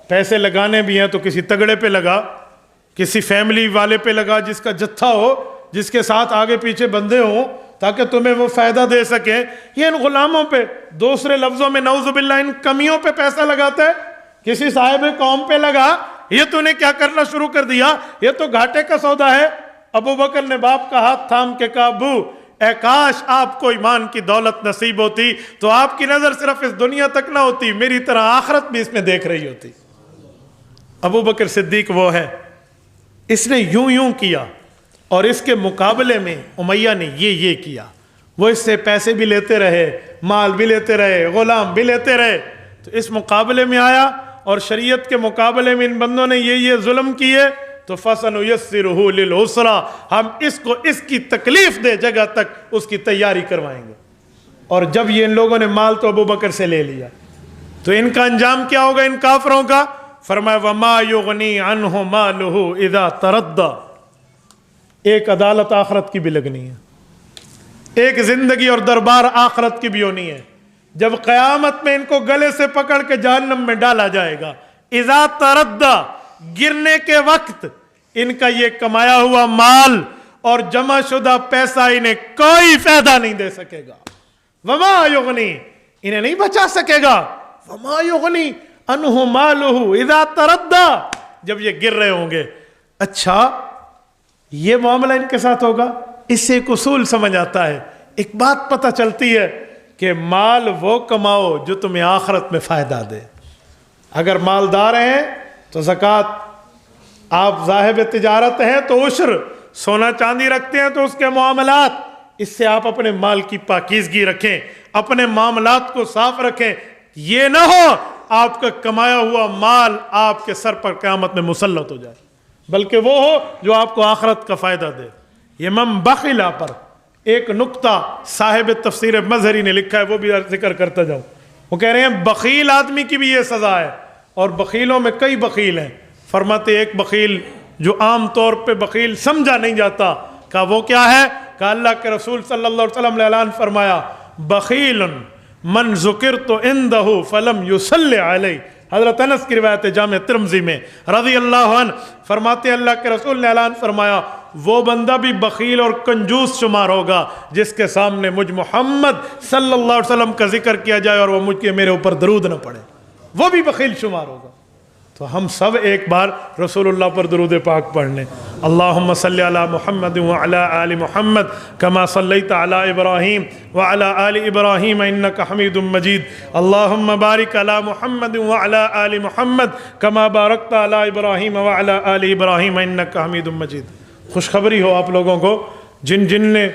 پیسے لگانے بھی ہیں تو کسی تگڑے پہ لگا، کسی فیملی والے پہ لگا جس کا جتھا ہو، جس کے ساتھ آگے پیچھے بندے ہوں تاکہ تمہیں وہ فائدہ دے سکیں۔ یہ ان غلاموں پہ، دوسرے لفظوں میں نعوذ باللہ ان کمیوں پہ پیسہ لگاتا ہے، کسی صاحب قوم پہ لگا، یہ تو نے کیا کرنا شروع کر دیا، یہ تو گھاٹے کا سودا ہے۔ ابو بکر نے باپ کا ہاتھ تھام کے کہا ابو اے کاش آپ کو ایمان کی دولت نصیب ہوتی تو آپ کی نظر صرف اس دنیا تک نہ ہوتی، میری طرح آخرت بھی اس میں دیکھ رہی ہوتی۔ ابو بکر صدیق وہ ہے، اس نے یوں کیا اور اس کے مقابلے میں امیہ نے یہ کیا۔ وہ اس سے پیسے بھی لیتے رہے، مال بھی لیتے رہے، غلام بھی لیتے رہے، تو اس مقابلے میں آیا اور شریعت کے مقابلے میں ان بندوں نے یہ ظلم کیے تو فَسَنُيَسِّرُهُ لِلْعُسْرَىٰ، ہم اس کو اس کی تکلیف دہ جگہ تک اس کی تیاری کروائیں گے۔ اور جب یہ ان لوگوں نے مال تو ابوبکر سے لے لیا تو ان کا انجام کیا ہوگا ان کافروں کا؟ فرمایا وَمَا يُغْنِي عَنْهُ مَالُهُ إِذَا تَرَدَّى۔ ایک عدالت آخرت کی بھی لگنی ہے، ایک زندگی اور دربار آخرت کی بھی ہونی ہے، جب قیامت میں ان کو گلے سے پکڑ کے جہنم میں ڈالا جائے گا، اذا تردہ، گرنے کے وقت ان کا یہ کمایا ہوا مال اور جمع شدہ پیسہ انہیں کوئی فائدہ نہیں دے سکے گا۔ وما یغنی، انہیں نہیں بچا سکے گا، وما یغنی عنہ مالہ اذا تردہ، جب یہ گر رہے ہوں گے۔ اچھا یہ معاملہ ان کے ساتھ ہوگا؟ اس سے ایک اصول سمجھ آتا ہے، ایک بات پتہ چلتی ہے کہ مال وہ کماؤ جو تمہیں آخرت میں فائدہ دے۔ اگر مالدار ہیں تو زکوٰۃ، آپ صاحب تجارت ہیں تو عشر، سونا چاندی رکھتے ہیں تو اس کے معاملات، اس سے آپ اپنے مال کی پاکیزگی رکھیں، اپنے معاملات کو صاف رکھیں۔ یہ نہ ہو آپ کا کمایا ہوا مال آپ کے سر پر قیامت میں مسلط ہو جائے، بلکہ وہ ہو جو آپ کو آخرت کا فائدہ دے۔ یہ من بخلا پر ایک نقطہ صاحب تفسیر مظہری نے لکھا ہے، وہ بھی ذکر کرتا جاؤں۔ وہ کہہ رہے ہیں بخیل آدمی کی بھی یہ سزا ہے، اور بخیلوں میں کئی بخیل ہیں۔ فرماتے ایک بخیل جو عام طور پہ بخیل سمجھا نہیں جاتا، کہا وہ کیا ہے؟ کہ اللہ کے رسول صلی اللہ علیہ وسلم نے اعلان فرمایا بخیل من ذکرت عندہ فلم یصلی علیہ۔ حضرت انس کی روایت ہے جامع ترمذی میں رضی اللہ عنہ، فرماتے اللہ کے رسول نے اعلان فرمایا وہ بندہ بھی بخیل اور کنجوس شمار ہوگا جس کے سامنے مجھ محمد صلی اللہ علیہ وسلم کا ذکر کیا جائے اور وہ مجھ کے میرے اوپر درود نہ پڑے، وہ بھی بخیل شمار ہوگا۔ تو ہم سب ایک بار رسول اللہ پر درود پاک پڑھ لیں۔ اللہم صلی علی محمد وعلی آل محمد کما صلیت علی ابراہیم وعلی آل ابراہیم انک حمید مجید۔ اللہم بارک علی محمد وعلی آل محمد کما بارکت علی ابراہیم وعلی آل ابراہیم انک حمید مجید۔ خوشخبری ہو آپ لوگوں کو، جن نے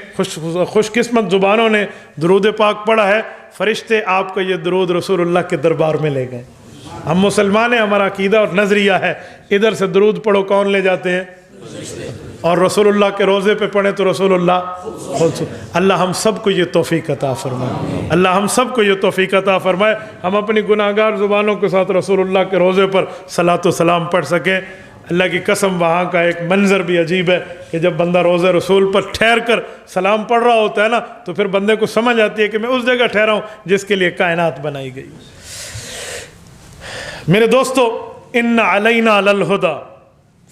خوش قسمت زبانوں نے درود پاک پڑھا ہے، فرشتے آپ کو یہ درود رسول اللہ کے دربار میں لے گئے۔ ہم مسلمان ہیں، ہمارا عقیدہ اور نظریہ ہے ادھر سے درود پڑھو کون لے جاتے ہیں؟ اور رسول اللہ کے روزے پہ پڑھیں تو رسول اللہ خود۔ اللہ ہم سب کو یہ توفیق عطا فرمائے، اللہ ہم سب کو یہ توفیق عطا فرمائے، ہم اپنی گناہگار زبانوں کے ساتھ رسول اللہ کے روزے پر صلاۃ و سلام پڑھ سکیں۔ اللہ کی قسم وہاں کا ایک منظر بھی عجیب ہے کہ جب بندہ روزہ رسول پر ٹھہر کر سلام پڑھ رہا ہوتا ہے نا تو پھر بندے کو سمجھ آتی ہے کہ میں اس جگہ ٹھہرا ہوں جس کے لیے کائنات بنائی گئی۔ میرے دوستو، ان علینا للہدی،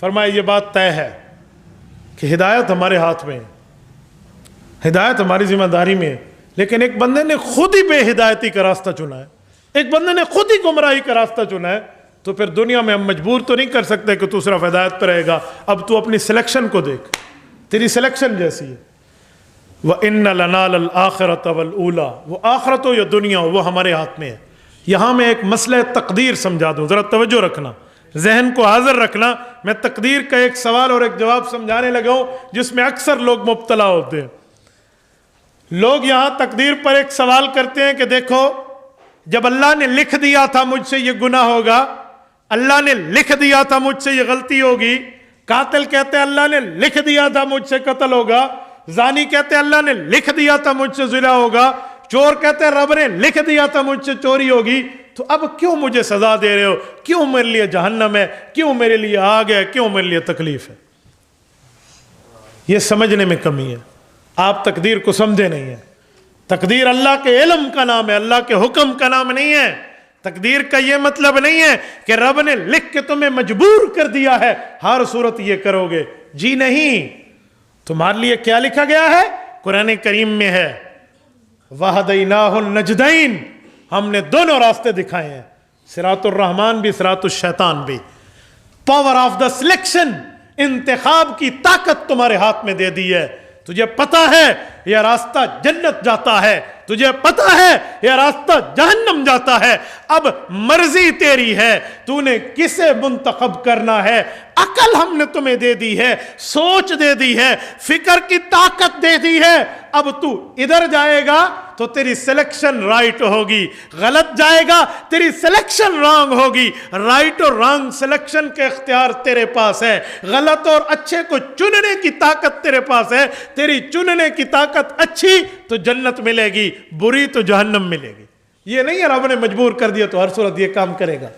فرمایا یہ بات طے ہے کہ ہدایت ہمارے ہاتھ میں ہے، ہدایت ہماری ذمہ داری میں ہے، لیکن ایک بندے نے خود ہی بے ہدایتی کا راستہ چنا ہے، ایک بندے نے خود ہی گمراہی کا راستہ چنا ہے، تو پھر دنیا میں ہم مجبور تو نہیں کر سکتے کہ تو صرف ہدایت پہ رہے گا۔ اب تو اپنی سلیکشن کو دیکھ، تیری سلیکشن جیسی ہے۔ وَإِنَّ لَنَا لَلْآخِرَةَ وَالْأُولَىٰ، وہ آخرت ہو یا دنیا ہو وہ ہمارے ہاتھ میں ہے۔ یہاں میں ایک مسئلہ تقدیر سمجھا دوں، ذرا توجہ رکھنا، ذہن کو حاضر رکھنا۔ میں تقدیر کا ایک سوال اور ایک جواب سمجھانے لگا ہوں جس میں اکثر لوگ مبتلا ہوتے ہیں۔ لوگ یہاں تقدیر پر ایک سوال کرتے ہیں کہ دیکھو جب اللہ نے لکھ دیا تھا مجھ سے یہ گناہ ہوگا، اللہ نے لکھ دیا تھا مجھ سے یہ غلطی ہوگی، قاتل کہتے ہیں اللہ نے لکھ دیا تھا مجھ سے قتل ہوگا، زانی کہتے ہیں اللہ نے لکھ دیا تھا مجھ سے زنا ہوگا، چور کہتے ہیں رب نے لکھ دیا تھا مجھ سے چوری ہوگی، تو اب کیوں مجھے سزا دے رہے ہو؟ کیوں میرے لیے جہنم ہے؟ کیوں میرے لیے آگ ہے؟ کیوں میرے لیے تکلیف ہے؟ یہ سمجھنے میں کمی ہے، آپ تقدیر کو سمجھے نہیں ہیں۔ تقدیر اللہ کے علم کا نام ہے، اللہ کے حکم کا نام نہیں ہے۔ تقدیر کا یہ مطلب نہیں ہے کہ رب نے لکھ کے تمہیں مجبور کر دیا ہے ہر صورت یہ کرو گے، جی نہیں۔ تمہارے لیے کیا لکھا گیا ہے؟ قرآن کریم میں ہے وَهَدَيْنَاهُ النَّجْدَيْنِ، ہم نے دونوں راستے دکھائے ہیں، صراط الرحمن بھی صراط الشیطان بھی۔ پاور آف دا سلیکشن، انتخاب کی طاقت تمہارے ہاتھ میں دے دی ہے۔ تجھے پتا ہے یہ راستہ جنت جاتا ہے، تجھے پتا ہے یہ راستہ جہنم جاتا ہے، اب مرضی تیری ہے، تو نے کسے منتخب کرنا ہے۔ عقل ہم نے تمہیں دے دی ہے، سوچ دے دی ہے، فکر کی طاقت دے دی ہے، اب تو ادھر جائے گا تو تیری سلیکشن رائٹ ہوگی، غلط جائے گا تیری سلیکشن رانگ ہوگی۔ رائٹ اور رانگ سلیکشن کے اختیار تیرے پاس ہے، غلط اور اچھے کو چننے کی طاقت تیرے پاس ہے۔ تیری چننے کی طاقت اچھی تو جنت ملے گی، بری تو جہنم ملے گی۔ یہ نہیں ہے رب نے مجبور کر دیا تو ہر صورت یہ کام کرے گا۔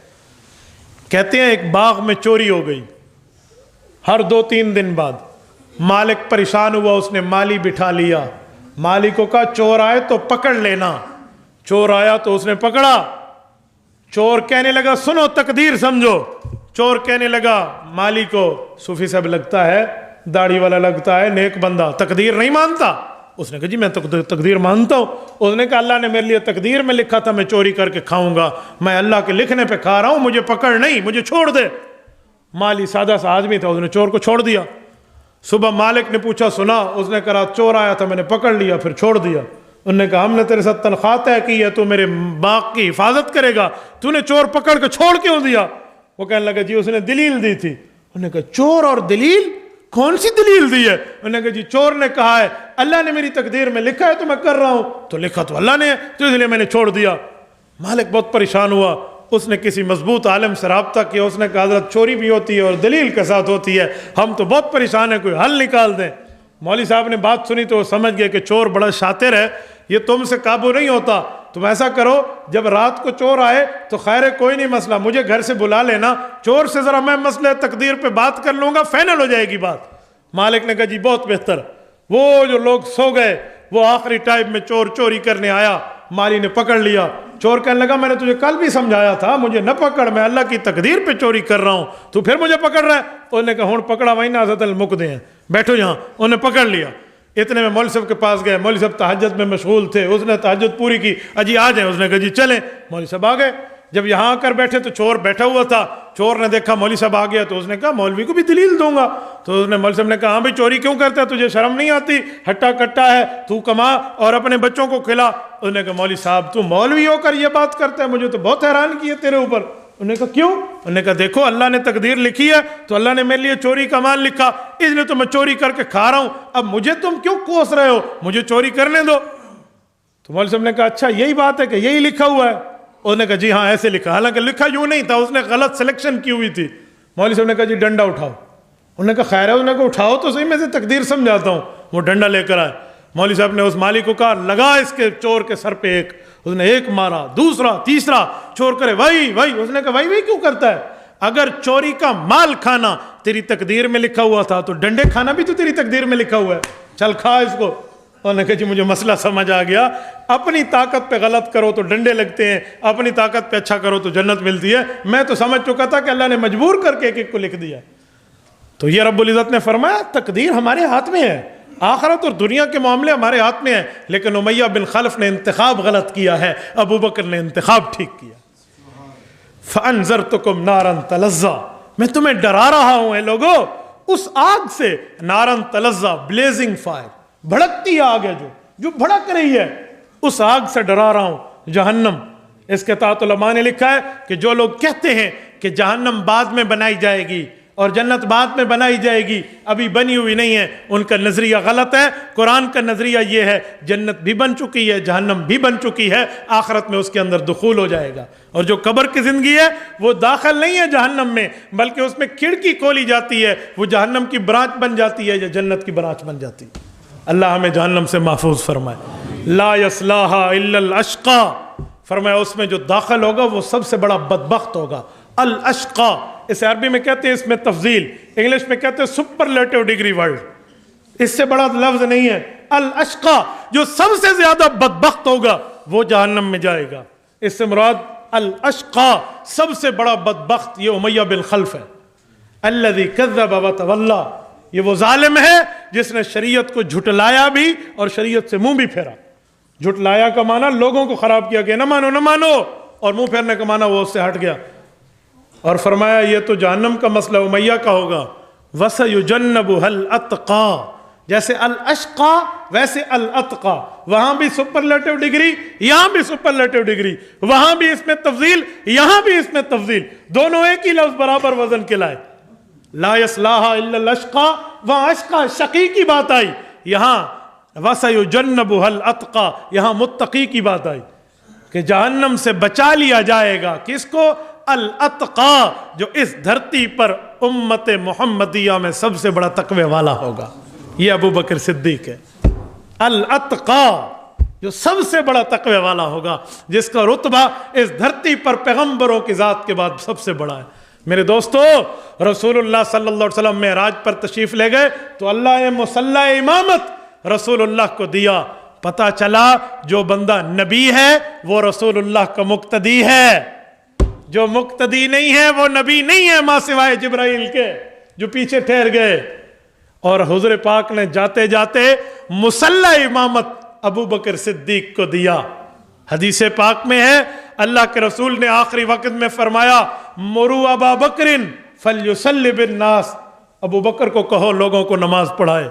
کہتے ہیں ایک باغ میں چوری ہو گئی، ہر 2-3 دن بعد مالک پریشان ہوا، اس نے مالی بٹھا لیا، مالی کو کہا چور آئے تو پکڑ لینا۔ چور آیا تو اس نے پکڑا، چور کہنے لگا سنو تقدیر سمجھو، چور کہنے لگا مالی کو، صوفی صاحب لگتا ہے، داڑھی والا لگتا ہے، نیک بندہ، تقدیر نہیں مانتا؟ اس نے کہا جی میں تقدیر مانتا ہوں۔ اس نے کہا اللہ نے میرے لیے تقدیر میں لکھا تھا میں چوری کر کے کھاؤں گا، میں اللہ کے لکھنے پہ کھا رہا ہوں، مجھے پکڑ نہیں، مجھے چھوڑ دے۔ مالی سادہ سا آدمی تھا، اس نے چور کو چھوڑ دیا۔ صبح مالک نے پوچھا سنا؟ اس نے کہا چور آیا تھا میں نے پکڑ لیا پھر چھوڑ دیا۔ انہوں نے کہا ہم نے تیرے ساتھ تنخواہ طے کی ہے، تو میرے باغ کی حفاظت کرے گا، تو نے چور پکڑ کے چھوڑ کیوں دیا؟ وہ کہنے لگا جی اس نے دلیل دی تھی۔ انہوں نے کہا چور اور دلیل؟ کون سی دلیل دی ہے؟ انہوں نے کہا جی چور نے کہا ہے اللہ نے میری تقدیر میں لکھا ہے تو میں کر رہا ہوں، تو لکھا تو اللہ نے ہے تو اس لیے میں نے چھوڑ دیا۔ مالک بہت پریشان ہوا، اس نے کسی مضبوط عالم سے رابطہ کیا، اس نے کہا حضرت چوری بھی ہوتی ہے اور دلیل کے ساتھ ہوتی ہے، ہم تو بہت پریشان ہیں، کوئی حل نکال دیں۔ مولوی صاحب نے بات سنی تو وہ سمجھ گئے کہ چور بڑا شاطر ہے، یہ تم سے قابو نہیں ہوتا، تم ایسا کرو جب رات کو چور آئے تو خیر ہے کوئی نہیں مسئلہ، مجھے گھر سے بلا لینا، چور سے ذرا میں مسئلہ تقدیر پہ بات کر لوں گا، فائنل ہو جائے گی بات۔ مالک نے کہا جی بہت بہتر۔ وہ جو لوگ سو گئے، وہ آخری ٹائم میں چور چوری کرنے آیا، مالی نے پکڑ لیا۔ چور کہنے لگا میں نے تجھے کل بھی سمجھایا تھا مجھے نہ پکڑ، میں اللہ کی تقدیر پہ چوری کر رہا ہوں، تو پھر مجھے پکڑ رہا ہے؟ انہوں نے کہا ہون پکڑا وہیں نازت المقدے ہیں، بیٹھو یہاں۔ انہوں نے پکڑ لیا۔ اتنے میں مولوی صاحب کے پاس گئے، مولوی صاحب تہجد میں مشغول تھے، اس نے تہجد پوری کی، اجی آ جائیں، اس نے کہا جی چلیں۔ مولوی صاحب آ گئے، جب یہاں آ کر بیٹھے تو چور بیٹھا ہوا تھا، چور نے دیکھا مولوی صاحب آ گیا تو اس نے کہا مولوی کو بھی دلیل دوں گا، تو اس نے مولوی صاحب نے کہا ہاں بھائی چوری کیوں کرتا ہے، تجھے شرم نہیں آتی، ہٹا کٹا ہے، تو کما اور اپنے بچوں کو کھلا۔ اس نے کہا مولوی صاحب تو مولوی ہو کر یہ بات کرتا ہے، مجھے تو بہت حیران کی ہے تیرے اوپر۔ انہوں نے کہا کیوں؟ انہوں نے کہا دیکھو اللہ نے تقدیر لکھی ہے تو اللہ نے میرے لیے چوری کا مال لکھا، اس لیے تو میں چوری کر کے کھا رہا ہوں، اب مجھے تم کیوں کوس رہے ہو، مجھے چوری کرنے دو۔ تو مولوی صاحب نے کہا اچھا یہی بات ہے کہ یہی لکھا ہوا ہے؟ انہوں نے کہا جی ہاں ایسے لکھا، حالانکہ لکھا یوں نہیں تھا، اس نے غلط سلیکشن کی ہوئی تھی۔ مولوی صاحب نے کہا جی ڈنڈا اٹھاؤ۔ انہوں نے کہا خیر ہے، انہوں نے کہا اٹھاؤ تو صحیح، میں سے تقدیر سمجھاتا ہوں۔ وہ ڈنڈا لے کر آئے، مولوی صاحب نے اس مالی کو کہا لگا اس کے چور کے سر پہ ایک، اس نے ایک مارا، دوسرا، تیسرا، چور کرے وہی وہی۔ اس نے کہا وہی کیوں کرتا ہے؟ اگر چوری کا مال کھانا تیری تقدیر میں لکھا ہوا تھا تو ڈنڈے کھانا بھی تو تیری تقدیر میں لکھا ہوا ہے، چل کھا اس کو۔ انہوں نے کہا جی مجھے مسئلہ سمجھ آ گیا، اپنی طاقت پہ غلط کرو تو ڈنڈے لگتے ہیں، اپنی طاقت پہ اچھا کرو تو جنت ملتی ہے، میں تو سمجھ چکا تھا کہ اللہ نے مجبور کر کے ایک ایک کو لکھ دیا۔ تو یہ رب العزت نے فرمایا تقدیر ہمارے ہاتھ میں ہے، آخرت اور دنیا کے معاملے ہمارے ہاتھ میں ہیں، لیکن امیہ بن خلف نے انتخاب غلط کیا ہے، ابو بکر نے انتخاب ٹھیک کیا۔ فَأَنذَرْتُكُمْ نَارًا تَلَظَّىٰ، میں تمہیں ڈرا رہا ہوں اے لوگو اس آگ سے، نارن تلظا، بلیزنگ فائر، بھڑکتی آگ ہے جو بھڑک رہی ہے، اس آگ سے ڈرا رہا ہوں، جہنم۔ اس کے تحت علماء نے لکھا ہے کہ جو لوگ کہتے ہیں کہ جہنم بعد میں بنائی جائے گی اور جنت بعد میں بنائی جائے گی، ابھی بنی ہوئی نہیں ہے، ان کا نظریہ غلط ہے۔ قرآن کا نظریہ یہ ہے جنت بھی بن چکی ہے، جہنم بھی بن چکی ہے، آخرت میں اس کے اندر دخول ہو جائے گا۔ اور جو قبر کی زندگی ہے وہ داخل نہیں ہے جہنم میں، بلکہ اس میں کھڑکی کھولی جاتی ہے، وہ جہنم کی برانچ بن جاتی ہے یا جنت کی برانچ بن جاتی ہے۔ اللہ ہمیں جہنم سے محفوظ فرمائے۔ لا یصلاھا الا الاشقی، فرمایا اس میں جو داخل ہوگا وہ سب سے بڑا بدبخت ہوگا۔ الاشقی، اسے عربی میں کہتے ہیں، اس میں تفضیل، انگلش میں کہتے ہیں سپرلیٹو ڈگری ورڈ، اس سے بڑا لفظ نہیں ہے۔ الاشقی، جو سب سے زیادہ بدبخت ہوگا وہ جہنم میں جائے گا۔ اس سے مراد الاشقی، سب سے بڑا بدبخت، یہ امیہ بن خلف ہے۔ الذی کذب وتولی، یہ وہ ظالم ہے جس نے شریعت کو جھٹلایا بھی اور شریعت سے منہ بھی پھیرا۔ جھٹلایا کا معنی لوگوں کو خراب کیا کہ نہ مانو نہ مانو، اور منہ پھیرنے کا معنی وہ اس سے ہٹ گیا۔ اور فرمایا یہ تو جہنم کا مسئلہ امیہ کا ہوگا۔ وَسَيُجَنَّبُهَا الْأَتْقَى، جیسے الاشقا ویسے الاتقا، وہاں بھی سپرلیٹو ڈگری، یہاں بھی سپرلیٹو ڈگری، وہاں بھی اس میں تفضیل، یہاں بھی اس میں تفضیل، دونوں ایک ہی لفظ برابر وزن کے لائے۔ لا یصلاھا الا الاشقا، وہاں اشقا شقی کی بات آئی، یہاں وسیجنبھا الاتقا، یہاں متقی کی بات آئی کہ جہنم سے بچا لیا جائے گا کس کو؟ الاتقا، جو اس دھرتی پر امت محمدیہ میں سب سے بڑا تقوی والا ہوگا، یہ ابو بکر صدیق ہے۔ الاتقا، جو سب سے بڑا تقوی والا ہوگا، جس کا رتبہ اس دھرتی پر پیغمبروں کی ذات کے بعد سب سے بڑا ہے۔ میرے دوستو، رسول اللہ صلی اللہ علیہ وسلم معراج پر تشریف لے گئے تو اللہ نے مصلی امامت رسول اللہ کو دیا۔ پتہ چلا جو بندہ نبی ہے وہ رسول اللہ کا مقتدی ہے، جو مقتدی نہیں ہے وہ نبی نہیں ہے، ماں سوائے جبرائیل کے جو پیچھے ٹھہر گئے۔ اور حضور پاک نے جاتے جاتے مصلی امامت ابو بکر صدیق کو دیا۔ حدیث پاک میں ہے اللہ کے رسول نے آخری وقت میں فرمایا مرو ابا بکر فلیصلی بالناس، ابو بکر کو کہو لوگوں کو نماز پڑھائے۔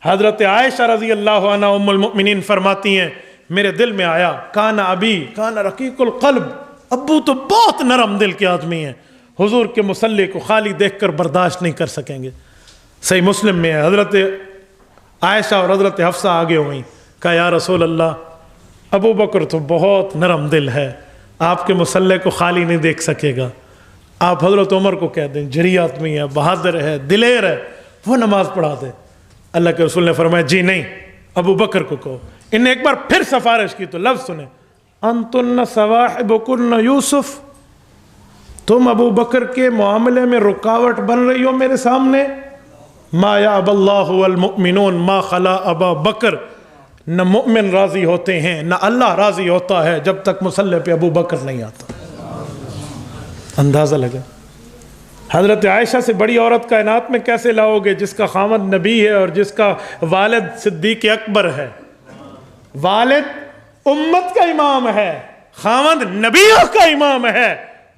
حضرت عائشہ رضی اللہ عنہ ام المؤمنین فرماتی ہیں میرے دل میں آیا کان ابی کان رقیق القلب، ابو تو بہت نرم دل کے آدمی ہیں، حضور کے مصلی کو خالی دیکھ کر برداشت نہیں کر سکیں گے۔ صحیح مسلم میں ہے حضرت عائشہ اور حضرت حفصہ آگے ہوئیں، کہا یا رسول اللہ ابو بکر تو بہت نرم دل ہے، آپ کے مصلی کو خالی نہیں دیکھ سکے گا، آپ حضرت عمر کو کہہ دیں جری آدمی ہے، بہادر ہے، دلیر ہے، وہ نماز پڑھا دے۔ اللہ کے رسول نے فرمایا جی نہیں، ابو بکر کو کہو۔ ان نے ایک بار پھر سفارش کی تو لفظ سنیں انتن صواحبکن یوسف، تم ابو بکر کے معاملے میں رکاوٹ بن رہی ہو میرے سامنے۔ ما یعب اللہ والمؤمنون ما خلا ابا بکر، نہ مؤمن راضی ہوتے ہیں نہ اللہ راضی ہوتا ہے جب تک مصلی پہ ابو بکر نہیں آتا۔ اندازہ لگا حضرت عائشہ سے بڑی عورت کائنات میں کیسے لاؤ گے جس کا خامد نبی ہے اور جس کا والد صدیق اکبر ہے، والد امت کا امام ہے، خامد نبیوں کا امام ہے،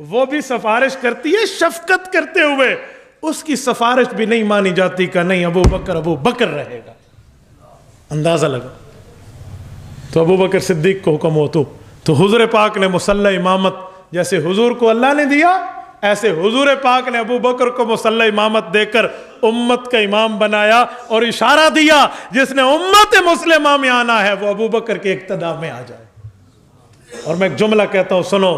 وہ بھی سفارش کرتی ہے شفقت کرتے ہوئے، اس کی سفارش بھی نہیں مانی جاتی کہ نہیں ابو بکر رہے گا۔ اندازہ لگا تو ابو بکر صدیق کو حکم ہو تو حضور پاک نے مصلی امامت جیسے حضور کو اللہ نے دیا، ایسے حضور پاک نے ابو بکر کو مصلی امامت دے کر امت کا امام بنایا اور اشارہ دیا جس نے امت مسلمہ میں آنا ہے وہ ابو بکر کے اقتداء میں آ جائے۔ اور میں ایک جملہ کہتا ہوں سنو،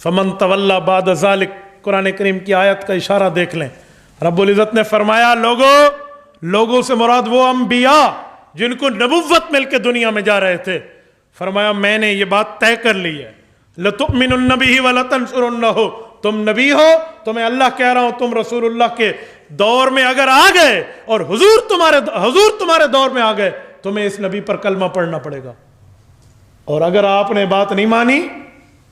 فمن تولی بعد ذلک، قرآن کریم کی آیت کا اشارہ دیکھ لیں۔ رب العزت نے فرمایا لوگوں سے مراد وہ انبیاء جن کو نبوت مل کے دنیا میں جا رہے تھے، فرمایا میں نے یہ بات طے کر لی ہے لَتُؤْمِنُنَّ بِهِ وَلَتَنْصُرُنَّهُ، تم نبی ہو تو میں اللہ کہہ رہا ہوں تم رسول اللہ کے دور میں اگر آ گئے اور حضور تمہارے دور میں آ گئے تمہیں اس نبی پر کلمہ پڑھنا پڑے گا، اور اگر آپ نے بات نہیں مانی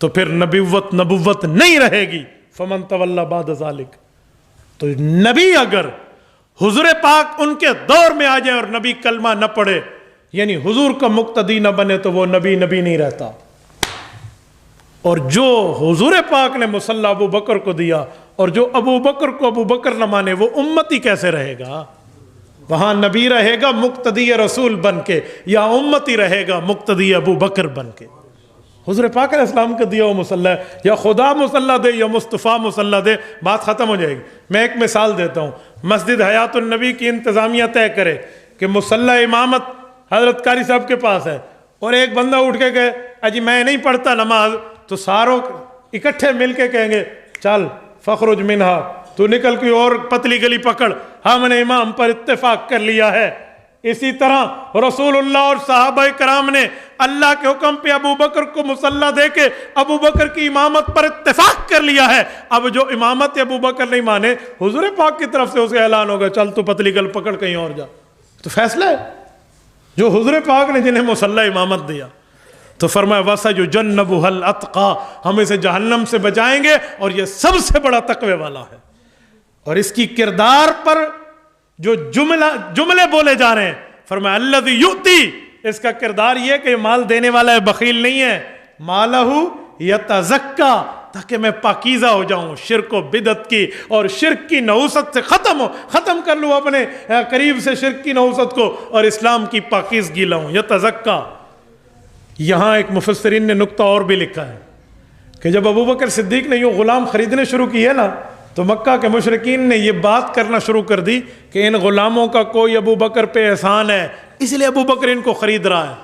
تو پھر نبوت نہیں رہے گی۔ فمن تولی بعد ذلک، تو نبی اگر حضور پاک ان کے دور میں آ جائے اور نبی کلمہ نہ پڑھے یعنی حضور کا مقتدی نہ بنے تو وہ نبی نہیں رہتا۔ اور جو حضور پاک نے مصلی ابو بکر کو دیا اور جو ابو بکر کو ابو بکر نہ مانے وہ امتی کیسے رہے گا؟ وہاں نبی رہے گا مقتدی رسول بن کے یا امتی رہے گا مقتدی ابو بکر بن کے؟ حضور پاک علیہ السلام کا دیا وہ مصلی، یا خدا مصلی دے یا مصطفیٰ مصلی دے، بات ختم ہو جائے گی۔ میں ایک مثال دیتا ہوں، مسجد حیات النبی کی انتظامیہ طے کرے کہ مصلی امامت حضرت قاری صاحب کے پاس ہے اور ایک بندہ اٹھ کے کہے اجی میں نہیں پڑھتا نماز، تو ساروں اکٹھے مل کے کہیں گے چل فخرج منہا، تو نکل کوئی اور پتلی گلی پکڑ، ہم نے امام پر اتفاق کر لیا ہے۔ اسی طرح رسول اللہ اور صحابہ کرام نے اللہ کے حکم پہ ابو بکر کو مصلی دے کے ابو بکر کی امامت پر اتفاق کر لیا ہے۔ اب جو امامت ابو بکر نہیں مانے حضور پاک کی طرف سے اس کا اعلان ہوگا چل تو پتلی گل پکڑ کہیں اور جا، تو فیصلہ ہے جو حضور پاک نے جنہیں مصلی امامت دیا۔ تو فرمایا وَسَيُجَنَّبُهَا الْأَتْقَى، ہم اسے جہنم سے بچائیں گے اور یہ سب سے بڑا تقوی والا ہے۔ اور اس کی کردار پر جو جملے بولے جا رہے ہیں، فرمایا الَّذِي يُؤْتِي، اس کا کردار یہ کہ مال دینے والا ہے، بخیل نہیں ہے، مَالَهُ يَتَزَكَّى، تاکہ میں پاکیزہ ہو جاؤں شرک و بدعت کی اور شرک کی نحوست سے ختم کر لوں اپنے قریب سے شرک کی نحوست کو اور اسلام کی پاکیزگی لاؤں. یتزکا. یہاں ایک مفسرین نے نقطہ اور بھی لکھا ہے کہ جب ابو بکر صدیق نے یوں غلام خریدنے شروع کیے نا تو مکہ کے مشرکین نے یہ بات کرنا شروع کر دی کہ ان غلاموں کا کوئی ابو بکر پہ احسان ہے اس لیے ابو بکر ان کو خرید رہا ہے.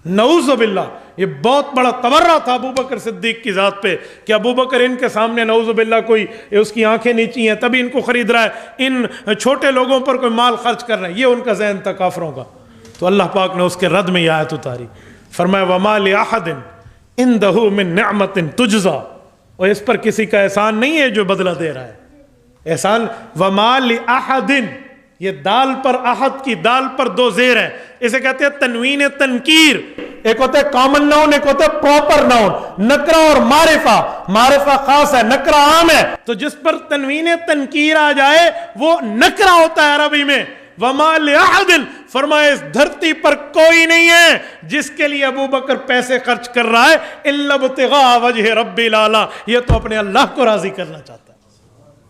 نعوذ باللہ. یہ بہت بڑا تبرہ تھا ابو بکر صدیق کی ذات پہ کہ ابو بکر ان کے سامنے نعوذ باللہ کوئی اس کی آنکھیں نیچی ہیں تبھی ان کو خرید رہا ہے, ان چھوٹے لوگوں پر کوئی مال خرچ کر رہا ہے. یہ ان کا ذہن تھا کافروں کا. تو اللہ پاک نے اس کے رد میں یہ آیت اتاری, فرمایا وَمَا لِأَحَدٍ عِنْدَهُ مِن نِعْمَةٍ تُجْزَى. اور اس پر کسی کا احسان نہیں ہے جو بدلہ دے رہا ہے. احسان وَمَا لِأَحَدٍ, یہ دال پر احد کی دال پر دو زیر ہے, اسے کہتے ہیں تنوین تنکیر. ایک ہوتا ہے کامن ناؤن, ایک ہوتا ہے پراپر ناؤن. نکرہ اور معرفہ, معرفہ خاص ہے نکرہ عام ہے. تو جس پر تنوین تنکیر آ جائے وہ نکرہ ہوتا ہے عربی میں. وَمَا لِأَحَدٍ, فرمایا اس دھرتی پر کوئی نہیں ہے جس کے لیے ابو بکر پیسے خرچ کر رہا ہے إِلَّا ابْتِغَاءَ وَجْهِ رَبِّ الْأَعْلَىٰ. یہ تو اپنے اللہ کو راضی کرنا چاہتا ہے.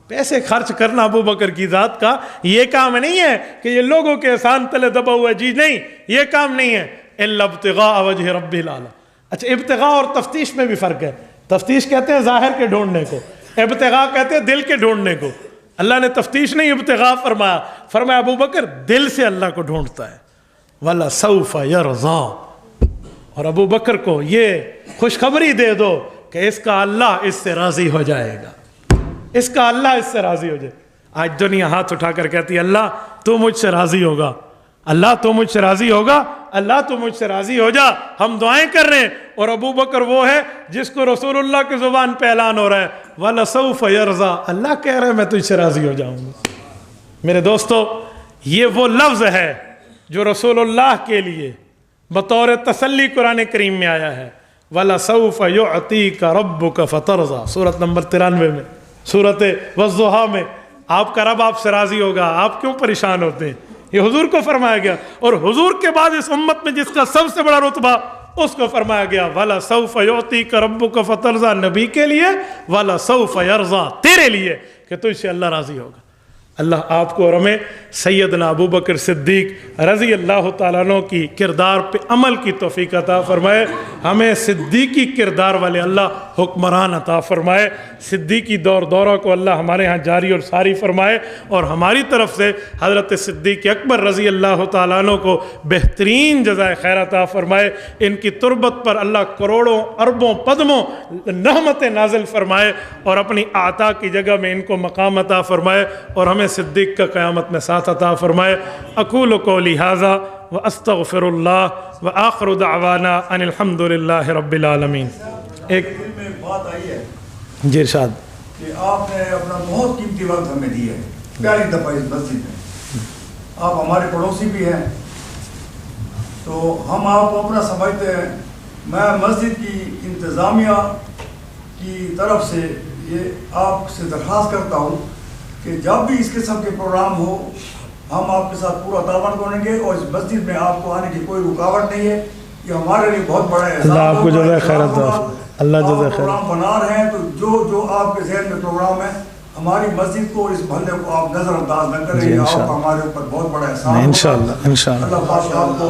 پیسے خرچ کرنا ابو بکر کی ذات کا یہ کام نہیں ہے کہ یہ لوگوں کے احسان تلے دبا ہوا ہے. جی نہیں, یہ کام نہیں ہے. إِلَّا ابْتِغَاءَ وَجْهِ رَبِّ الْأَعْلَىٰ. اچھا, ابتغاء اور تفتیش میں بھی فرق ہے. تفتیش کہتے ہیں ظاہر کے ڈھونڈنے کو, ابتغاء کہتے ہیں دل کے ڈھونڈنے کو. اللہ نے تفتیش نہیں ابتغاء فرمایا. فرمایا ابو بکر دل سے اللہ کو ڈھونڈتا ہے. وَلَسَوْفَ يَرْضَىٰ. اور ابو بکر کو یہ خوشخبری دے دو کہ اس کا اللہ اس سے راضی ہو جائے گا, اس کا اللہ اس سے راضی ہو جائے. آج دنیا ہاتھ اٹھا کر کہتی ہے اللہ تو مجھ سے راضی ہوگا, اللہ تو مجھ سے راضی ہوگا, اللہ تو مجھ سے راضی ہو جا. ہم دعائیں کر رہے ہیں اور ابو بکر وہ ہے جس کو رسول اللہ کی زبان پہ اعلان ہو رہا ہے وَلَسَوْفَ يَرْضَىٰ. اللہ کہہ رہے ہیں میں تجھ سے راضی ہو جاؤں گا. میرے دوستو, یہ وہ لفظ ہے جو رسول اللہ کے لیے بطور تسلی قرآن کریم میں آیا ہے. وَلَسَوْفَ يُعْطِيكَ رَبُّكَ فَتَرْضَىٰ. سورۃ نمبر 93 میں, سورۃ والضحیٰ میں. آپ کا رب آپ سے راضی ہوگا, آپ کیوں پریشان ہوتے ہیں؟ یہ حضور کو فرمایا گیا. اور حضور کے بعد اس امت میں جس کا سب سے بڑا رتبہ اس کو فرمایا گیا وَلَسَوْفَ يُعْطِيكَ رَبُّكَ فَتَرْضَىٰ. نبی کے لیے وَلَسَوْفَ يَرْضَىٰ, تیرے لیے کہ تجھ سے اللہ راضی ہوگا. اللہ آپ کو اور ہمیں سیدنا ابو بکر صدیق رضی اللہ تعالیٰ عنہ کی کردار پہ عمل کی توفیق عطا فرمائے. ہمیں صدیقی کردار والے اللہ حکمران عطا فرمائے. صدیقی دور دورہ کو اللہ ہمارے ہاں جاری اور ساری فرمائے, اور ہماری طرف سے حضرت صدیق اکبر رضی اللہ تعالیٰ عنہ کو بہترین جزائے خیر عطا فرمائے. ان کی تربت پر اللہ کروڑوں اربوں پدموں رحمتیں نازل فرمائے اور اپنی عطا کی جگہ میں ان کو مقام عطا فرمائے, اور ہمیں صدیق کا قیامت میں ساتھ عطا فرمائے. اقول قولی ھذا واستغفر اللہ وآخر دعوانا ان الحمد للہ رب العالمین. ایک بات آئی ہے جی ارشاد کہ آپ نے اپنا بہت قیمتی وقت ہمیں دیا ہے پہلی دفعہ اس مسجد میں. آپ ہمارے پڑوسی بھی ہیں تو ہم آپ کو اپنا سمجھتے ہیں. میں مسجد کی انتظامیہ کی طرف سے یہ آپ سے درخواست کرتا ہوں کہ جب بھی اس قسم کے پروگرام ہو ہم آپ کے ساتھ پورا تعاون کریں گے, اور اس مسجد میں آپ کو آنے کی کوئی رکاوٹ نہیں ہے. یہ ہمارے لیے بہت بڑا احسان. اللہ آپ کو جزائے خیر عطا فرمائے. اللہ جزائے خیر. پروگرام بنا رہے ہیں تو جو آپ کے ذہن میں پروگرام ہے ہماری مسجد کو اس محلے کو آپ نظر انداز نہ کریں. آپ کا ہمارے اوپر بہت بڑا احسان. انشاءاللہ انشاءاللہ. اللہ پاک آپ کو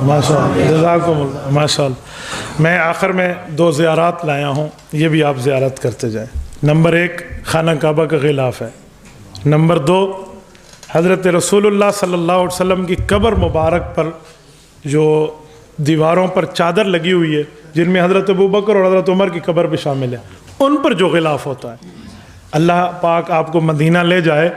ماشاءاللہ جزاکم اللہ. ماشاءاللہ. میں آخر میں 2 زیارات لایا ہوں, یہ بھی آپ زیارت کرتے جائیں. نمبر 1 خانہ کعبہ کا غلاف ہے. نمبر 2 حضرت رسول اللہ صلی اللہ علیہ وسلم کی قبر مبارک پر جو دیواروں پر چادر لگی ہوئی ہے جن میں حضرت ابو بکر اور حضرت عمر کی قبر بھی شامل ہے, ان پر جو غلاف ہوتا ہے. اللہ پاک آپ کو مدینہ لے جائے,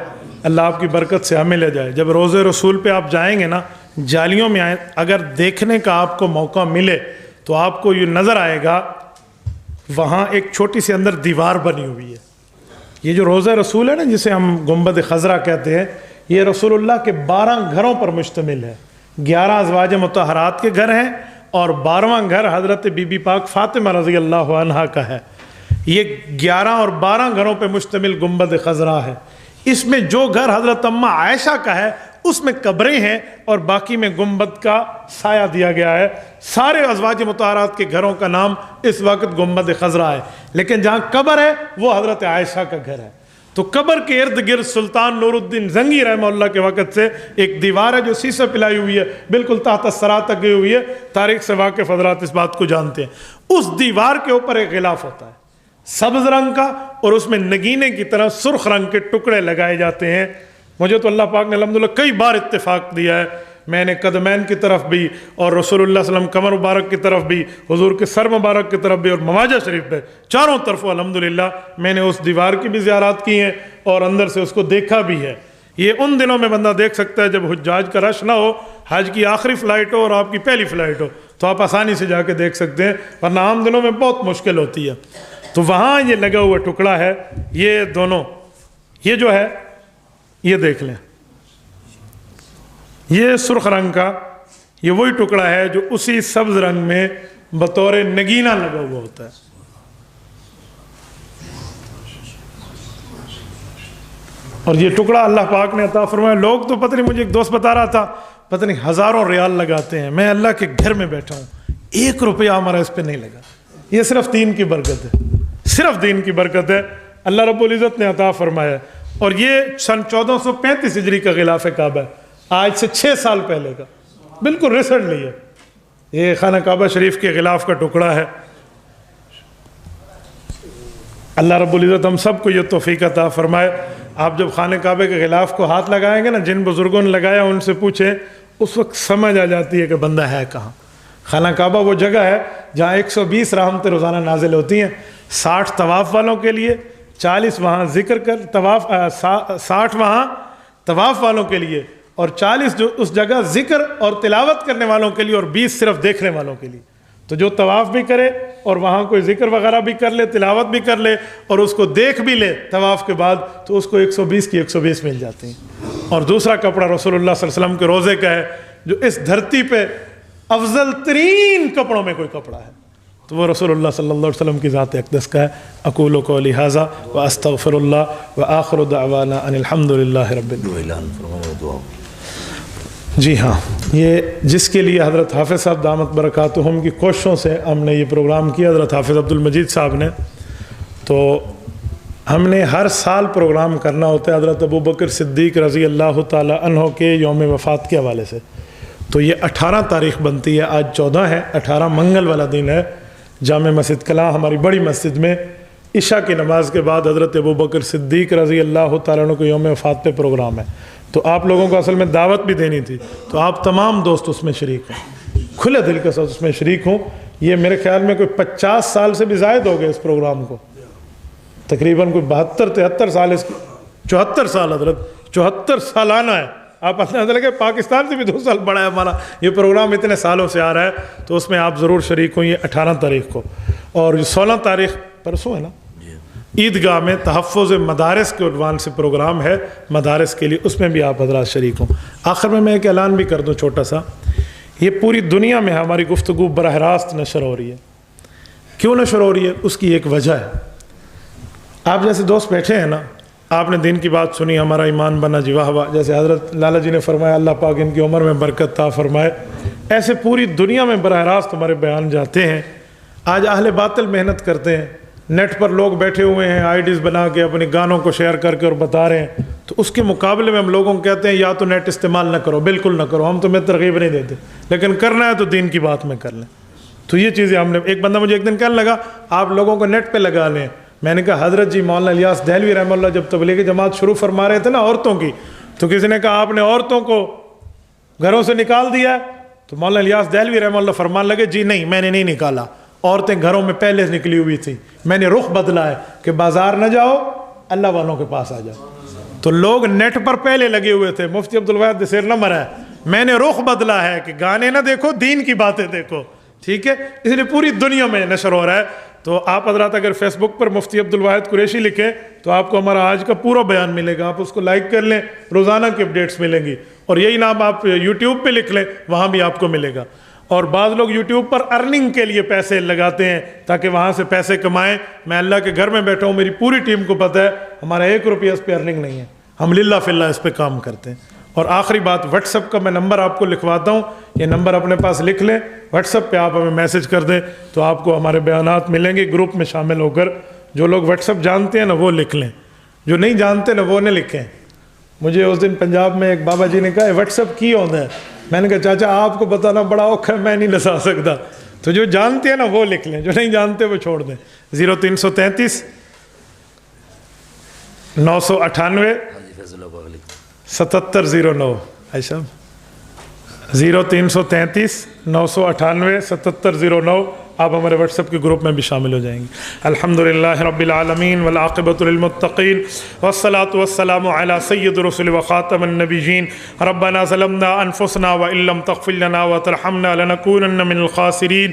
اللہ آپ کی برکت سے ہمیں لے جائے. جب روضہ رسول پہ آپ جائیں گے نا, جالیوں میں آئیں, اگر دیکھنے کا آپ کو موقع ملے تو آپ کو یہ نظر آئے گا وہاں ایک چھوٹی سی اندر دیوار بنی ہوئی ہے. یہ جو روضہ رسول ہے نا جسے ہم گنبد خضرا کہتے ہیں, یہ رسول اللہ کے 12 گھروں پر مشتمل ہے. 11 ازواج مطہرات کے گھر ہیں اور 12واں گھر حضرت بی بی پاک فاطمہ رضی اللہ عنہا کا ہے. یہ 11 اور 12 گھروں پہ مشتمل گنبد خضرا ہے. اس میں جو گھر حضرت اماں عائشہ کا ہے اس میں قبریں ہیں اور باقی میں گنبد کا سایہ دیا گیا ہے۔ سارے ازواج مطہرات کے گھروں کا نام اس وقت گنبد خضرا ہے، لیکن جہاں قبر ہے وہ حضرت عائشہ کا گھر ہے۔ تو قبر کے ارد گرد سلطان نور الدین زنگی رحمہ اللہ کے وقت سے ایک دیوار ہے جو سیسے پلائی ہوئی ہے، بالکل تحت الثری تک گئی ہوئی ہے، تاریخ سے واقف حضرات اس بات کو جانتے ہیں۔ اس دیوار کے اوپر ایک غلاف ہوتا ہے سبز رنگ کا، اور اس میں نگینے کی طرح سرخ رنگ کے ٹکڑے لگائے جاتے ہیں۔ مجھے تو اللہ پاک نے الحمدللہ کئی بار اتفاق دیا ہے، میں نے قدمین کی طرف بھی اور رسول اللہ صلی اللہ علیہ وسلم کمر مبارک کی طرف بھی، حضور کے سر مبارک کی طرف بھی، اور مواجہ شریف پہ چاروں طرف الحمدللہ میں نے اس دیوار کی بھی زیارات کی ہیں اور اندر سے اس کو دیکھا بھی ہے۔ یہ ان دنوں میں بندہ دیکھ سکتا ہے جب حجاج کا رش نہ ہو، حج کی آخری فلائٹ ہو اور آپ کی پہلی فلائٹ ہو، تو آپ آسانی سے جا کے دیکھ سکتے ہیں، ورنہ عام دنوں میں بہت مشکل ہوتی ہے۔ تو وہاں یہ لگا ہوا ٹکڑا ہے، یہ دونوں، یہ جو ہے یہ دیکھ لیں، یہ سرخ رنگ کا یہ وہی ٹکڑا ہے جو اسی سبز رنگ میں بطور نگینہ لگا ہوا ہوتا ہے۔ اور یہ ٹکڑا اللہ پاک نے عطا فرمایا۔ لوگ تو پتہ نہیں، مجھے ایک دوست بتا رہا تھا پتہ نہیں ہزاروں ریال لگاتے ہیں، میں اللہ کے گھر میں بیٹھا ہوں، 1 روپیہ ہمارا اس پہ نہیں لگا۔ یہ صرف دین کی برکت ہے، صرف دین کی برکت ہے، اللہ رب العزت نے عطا فرمایا۔ اور یہ سن 1435 ہجری کا غلاف کعبہ ہے، آج سے 6 سال پہلے کا، بالکل ریسنٹلی ہے۔ یہ خانہ کعبہ شریف کے غلاف کا ٹکڑا ہے۔ اللہ رب العزت ہم سب کو یہ توفیق عطا فرمائے۔ آپ جب خانہ کعبہ کے غلاف کو ہاتھ لگائیں گے نا، جن بزرگوں نے لگایا ان سے پوچھیں، اس وقت سمجھ آ جاتی ہے کہ بندہ ہے کہاں۔ خانہ کعبہ وہ جگہ ہے جہاں 120 رحمتیں روزانہ نازل ہوتی ہیں، 60 طواف والوں کے لیے، 40 وہاں ذکر کر طواف، 60 وہاں طواف والوں کے لیے، اور 40 جو اس جگہ ذکر اور تلاوت کرنے والوں کے لیے، اور 20 صرف دیکھنے والوں کے لیے۔ تو جو طواف بھی کرے اور وہاں کوئی ذکر وغیرہ بھی کر لے، تلاوت بھی کر لے اور اس کو دیکھ بھی لے طواف کے بعد، تو اس کو 120 کی 120 مل جاتی ہیں۔ اور دوسرا کپڑا رسول اللہ صلی اللہ علیہ وسلم کے روزے کا ہے، جو اس دھرتی پہ افضل ترین کپڑوں میں کوئی کپڑا ہے تو وہ رسول اللہ صلی اللہ علیہ وسلم کی ذات اقدس کا ہے۔ اقول قولی ھذا واستغفر اللہ وآخر دعوانا ان الحمد للہ رب العالمین۔ جی ہاں، یہ جس کے لیے حضرت حافظ صاحب دامت برکاتہم کی کوششوں سے ہم نے یہ پروگرام کیا، حضرت حافظ عبد المجید صاحب نے، تو ہم نے ہر سال پروگرام کرنا ہوتا ہے حضرت ابوبکر صدیق رضی اللہ تعالی عنہ کے یوم وفات کے حوالے سے۔ تو یہ 18 تاریخ بنتی ہے، آج 14 ہے، 18 منگل والا دن ہے۔ جامع مسجد کلاں ہماری بڑی مسجد میں عشاء کی نماز کے بعد حضرت ابوبکر صدیق رضی اللہ تعالیٰ عنہ کے یوم وفات پہ پروگرام ہے۔ تو آپ لوگوں کو اصل میں دعوت بھی دینی تھی، تو آپ تمام دوست اس میں شریک ہوں، کھلے دل کے ساتھ اس میں شریک ہوں۔ یہ میرے خیال میں کوئی 50 سال سے بھی زائد ہو گئے اس پروگرام کو، تقریباً کوئی 72-73 سال، 74 سال حضرت، 74 سالانہ ہے۔ آپ اندازہ لگے پاکستان سے بھی 2 سال بڑا ہے ہمارا یہ پروگرام، اتنے سالوں سے آ رہا ہے، تو اس میں آپ ضرور شریک ہوں۔ یہ 18 تاریخ کو، اور 16 تاریخ پرسوں ہے نا، عیدگاہ میں تحفظ مدارس کے عنوان سے پروگرام ہے مدارس کے لیے، اس میں بھی آپ حضرات شریک ہوں۔ آخر میں ایک اعلان بھی کر دوں چھوٹا سا، یہ پوری دنیا میں ہماری گفتگو براہ راست نشر ہو رہی ہے۔ کیوں نشر ہو رہی ہے؟ اس کی ایک وجہ ہے۔ آپ جیسے دوست بیٹھے ہیں نا، آپ نے دین کی بات سنی، ہمارا ایمان بنا، جی واہ واہ، جیسے حضرت لالا جی نے فرمایا اللہ پاک ان کی عمر میں برکت عطا فرمائے، ایسے پوری دنیا میں براہ راست ہمارے بیان جاتے ہیں۔ آج اہل باطل محنت کرتے ہیں، نیٹ پر لوگ بیٹھے ہوئے ہیں، آئی ڈیز بنا کے اپنے گانوں کو شیئر کر کے اور بتا رہے ہیں، تو اس کے مقابلے میں ہم لوگوں کو کہتے ہیں یا تو نیٹ استعمال نہ کرو، بالکل نہ کرو، ہم تمہیں ترغیب نہیں دیتے، لیکن کرنا ہے تو دین کی بات میں کر لیں۔ تو یہ چیزیں ہم نے، ایک بندہ مجھے ایک دن کہنے لگا آپ لوگوں کو نیٹ پہ لگا لیں۔ میں نے کہا حضرت جی مولانا الیاس دہلوی رحمہ اللہ جب تبلیغی جماعت شروع فرما رہے تھے نا عورتوں کی، تو کسی نے کہا آپ نے عورتوں کو گھروں سے نکال دیا ہے، تو مولانا الیاس دہلوی رحمہ اللہ فرمان لگے جی نہیں، میں نے نہیں نکالا، عورتیں گھروں میں پہلے سے نکلی ہوئی تھی، میں نے رخ بدلا ہے کہ بازار نہ جاؤ، اللہ والوں کے پاس آ جاؤ۔ تو لوگ نیٹ پر پہلے لگے ہوئے تھے، مفتی عبدالواحد دسیر نہ مرا ہے، میں نے رخ بدلا ہے کہ گانے نہ دیکھو، دین کی باتیں دیکھو، ٹھیک ہے؟ اس لیے پوری دنیا میں نشر ہو رہا ہے۔ تو آپ حضرات اگر فیس بک پر مفتی عبدالواحد قریشی لکھیں تو آپ کو ہمارا آج کا پورا بیان ملے گا، آپ اس کو لائک کر لیں، روزانہ کی اپڈیٹس ملیں گی۔ اور یہی نام آپ یوٹیوب پہ لکھ لیں، وہاں بھی آپ کو ملے گا۔ اور بعض لوگ یوٹیوب پر ارننگ کے لیے پیسے لگاتے ہیں تاکہ وہاں سے پیسے کمائیں۔ میں اللہ کے گھر میں بیٹھا ہوں، میری پوری ٹیم کو پتہ ہے ہمارا 1 روپیہ اس پہ ارننگ نہیں ہے، ہم للہ فی اللہ اس پہ کام کرتے ہیں۔ اور آخری بات، واٹس ایپ کا میں نمبر آپ کو لکھواتا ہوں، یہ نمبر اپنے پاس لکھ لیں، واٹس ایپ پہ آپ ہمیں میسج کر دیں تو آپ کو ہمارے بیانات ملیں گے۔ گروپ میں شامل ہو کر جو لوگ واٹس ایپ جانتے ہیں نا وہ لکھ لیں، جو نہیں جانتے نا وہ نہ لکھیں۔ مجھے اس دن پنجاب میں ایک بابا جی نے کہا واٹس ایپ کی ہوتا ہے، میں نے کہا چاچا آپ کو بتانا بڑا اوکھا ہے، میں نہیں لسا سکتا، تو جو جانتے ہیں نا وہ لکھ لیں، جو نہیں جانتے وہ چھوڑ دیں۔ 0333 998 7709 ایسا 0333 998 7709 آپ ہمارے واٹس ایپ کے گروپ میں بھی شامل ہو جائیں گے۔ الحمدللہ رب العالمین والعاقبۃ للمتقین والصلاة والسلام علی سید رسول وخاتم النبیین۔ ربنا ظلمنا انفسنا وان لم تغفر لنا وترحمنا لنکونن من الخاسرین۔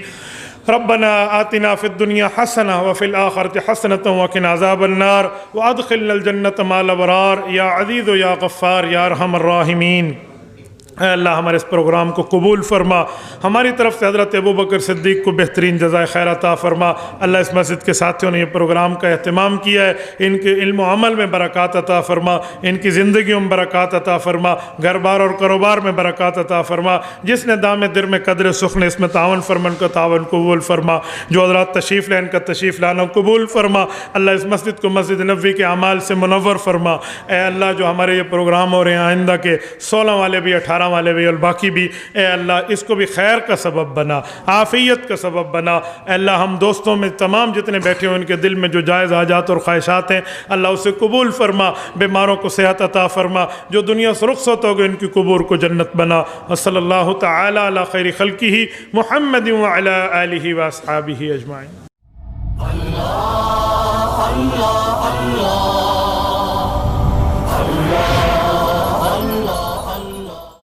ربنا آتنا فی الدنیا حسنہ وفی الآخرۃ حسنۃ وقنا عذاب النار وادخلنا الجنۃ مع الابرار یا عزیز یا غفار یا ارحم الراحمین۔ اے اللہ ہمارے اس پروگرام کو قبول فرما، ہماری طرف سے حضرت ابوبکر صدیق کو بہترین جزائے خیر عطا فرما۔ اللہ اس مسجد کے ساتھیوں نے یہ پروگرام کا اہتمام کیا ہے، ان کے علم و عمل میں برکات عطا فرما، ان کی زندگیوں میں برکات عطا فرما، گھر بار اور کاروبار میں برکات عطا فرما۔ جس نے دام در میں قدر سخن اس میں تعاون فرمن کا تعاون قبول فرما، جو حضرات تشریف لیں ان کا تشریف لانا قبول فرما۔ اللہ اس مسجد کو مسجد نبوی کے اعمال سے منور فرما۔ اے اللہ جو ہمارے یہ پروگرام ہو رہے ہیں آئندہ کے 16 والے بھی 18 والے بھی اور باقی بھی، اے اللہ اس کو بھی خیر کا سبب بنا، عافیت کا سبب بنا۔ اے اللہ ہم دوستوں میں تمام جتنے بیٹھے ہوئے ان کے دل میں جو جائز حاجات اور خواہشات ہیں اللہ اسے قبول فرما، بیماروں کو صحت عطا فرما، جو دنیا سے رخصت ہو گئے ان کی قبور کو جنت بنا۔ وصلی اللہ تعالی علی خیر خلقہ محمد وعلی آلہ واصحابہ اجمعین۔ اللہ اللہ اللہ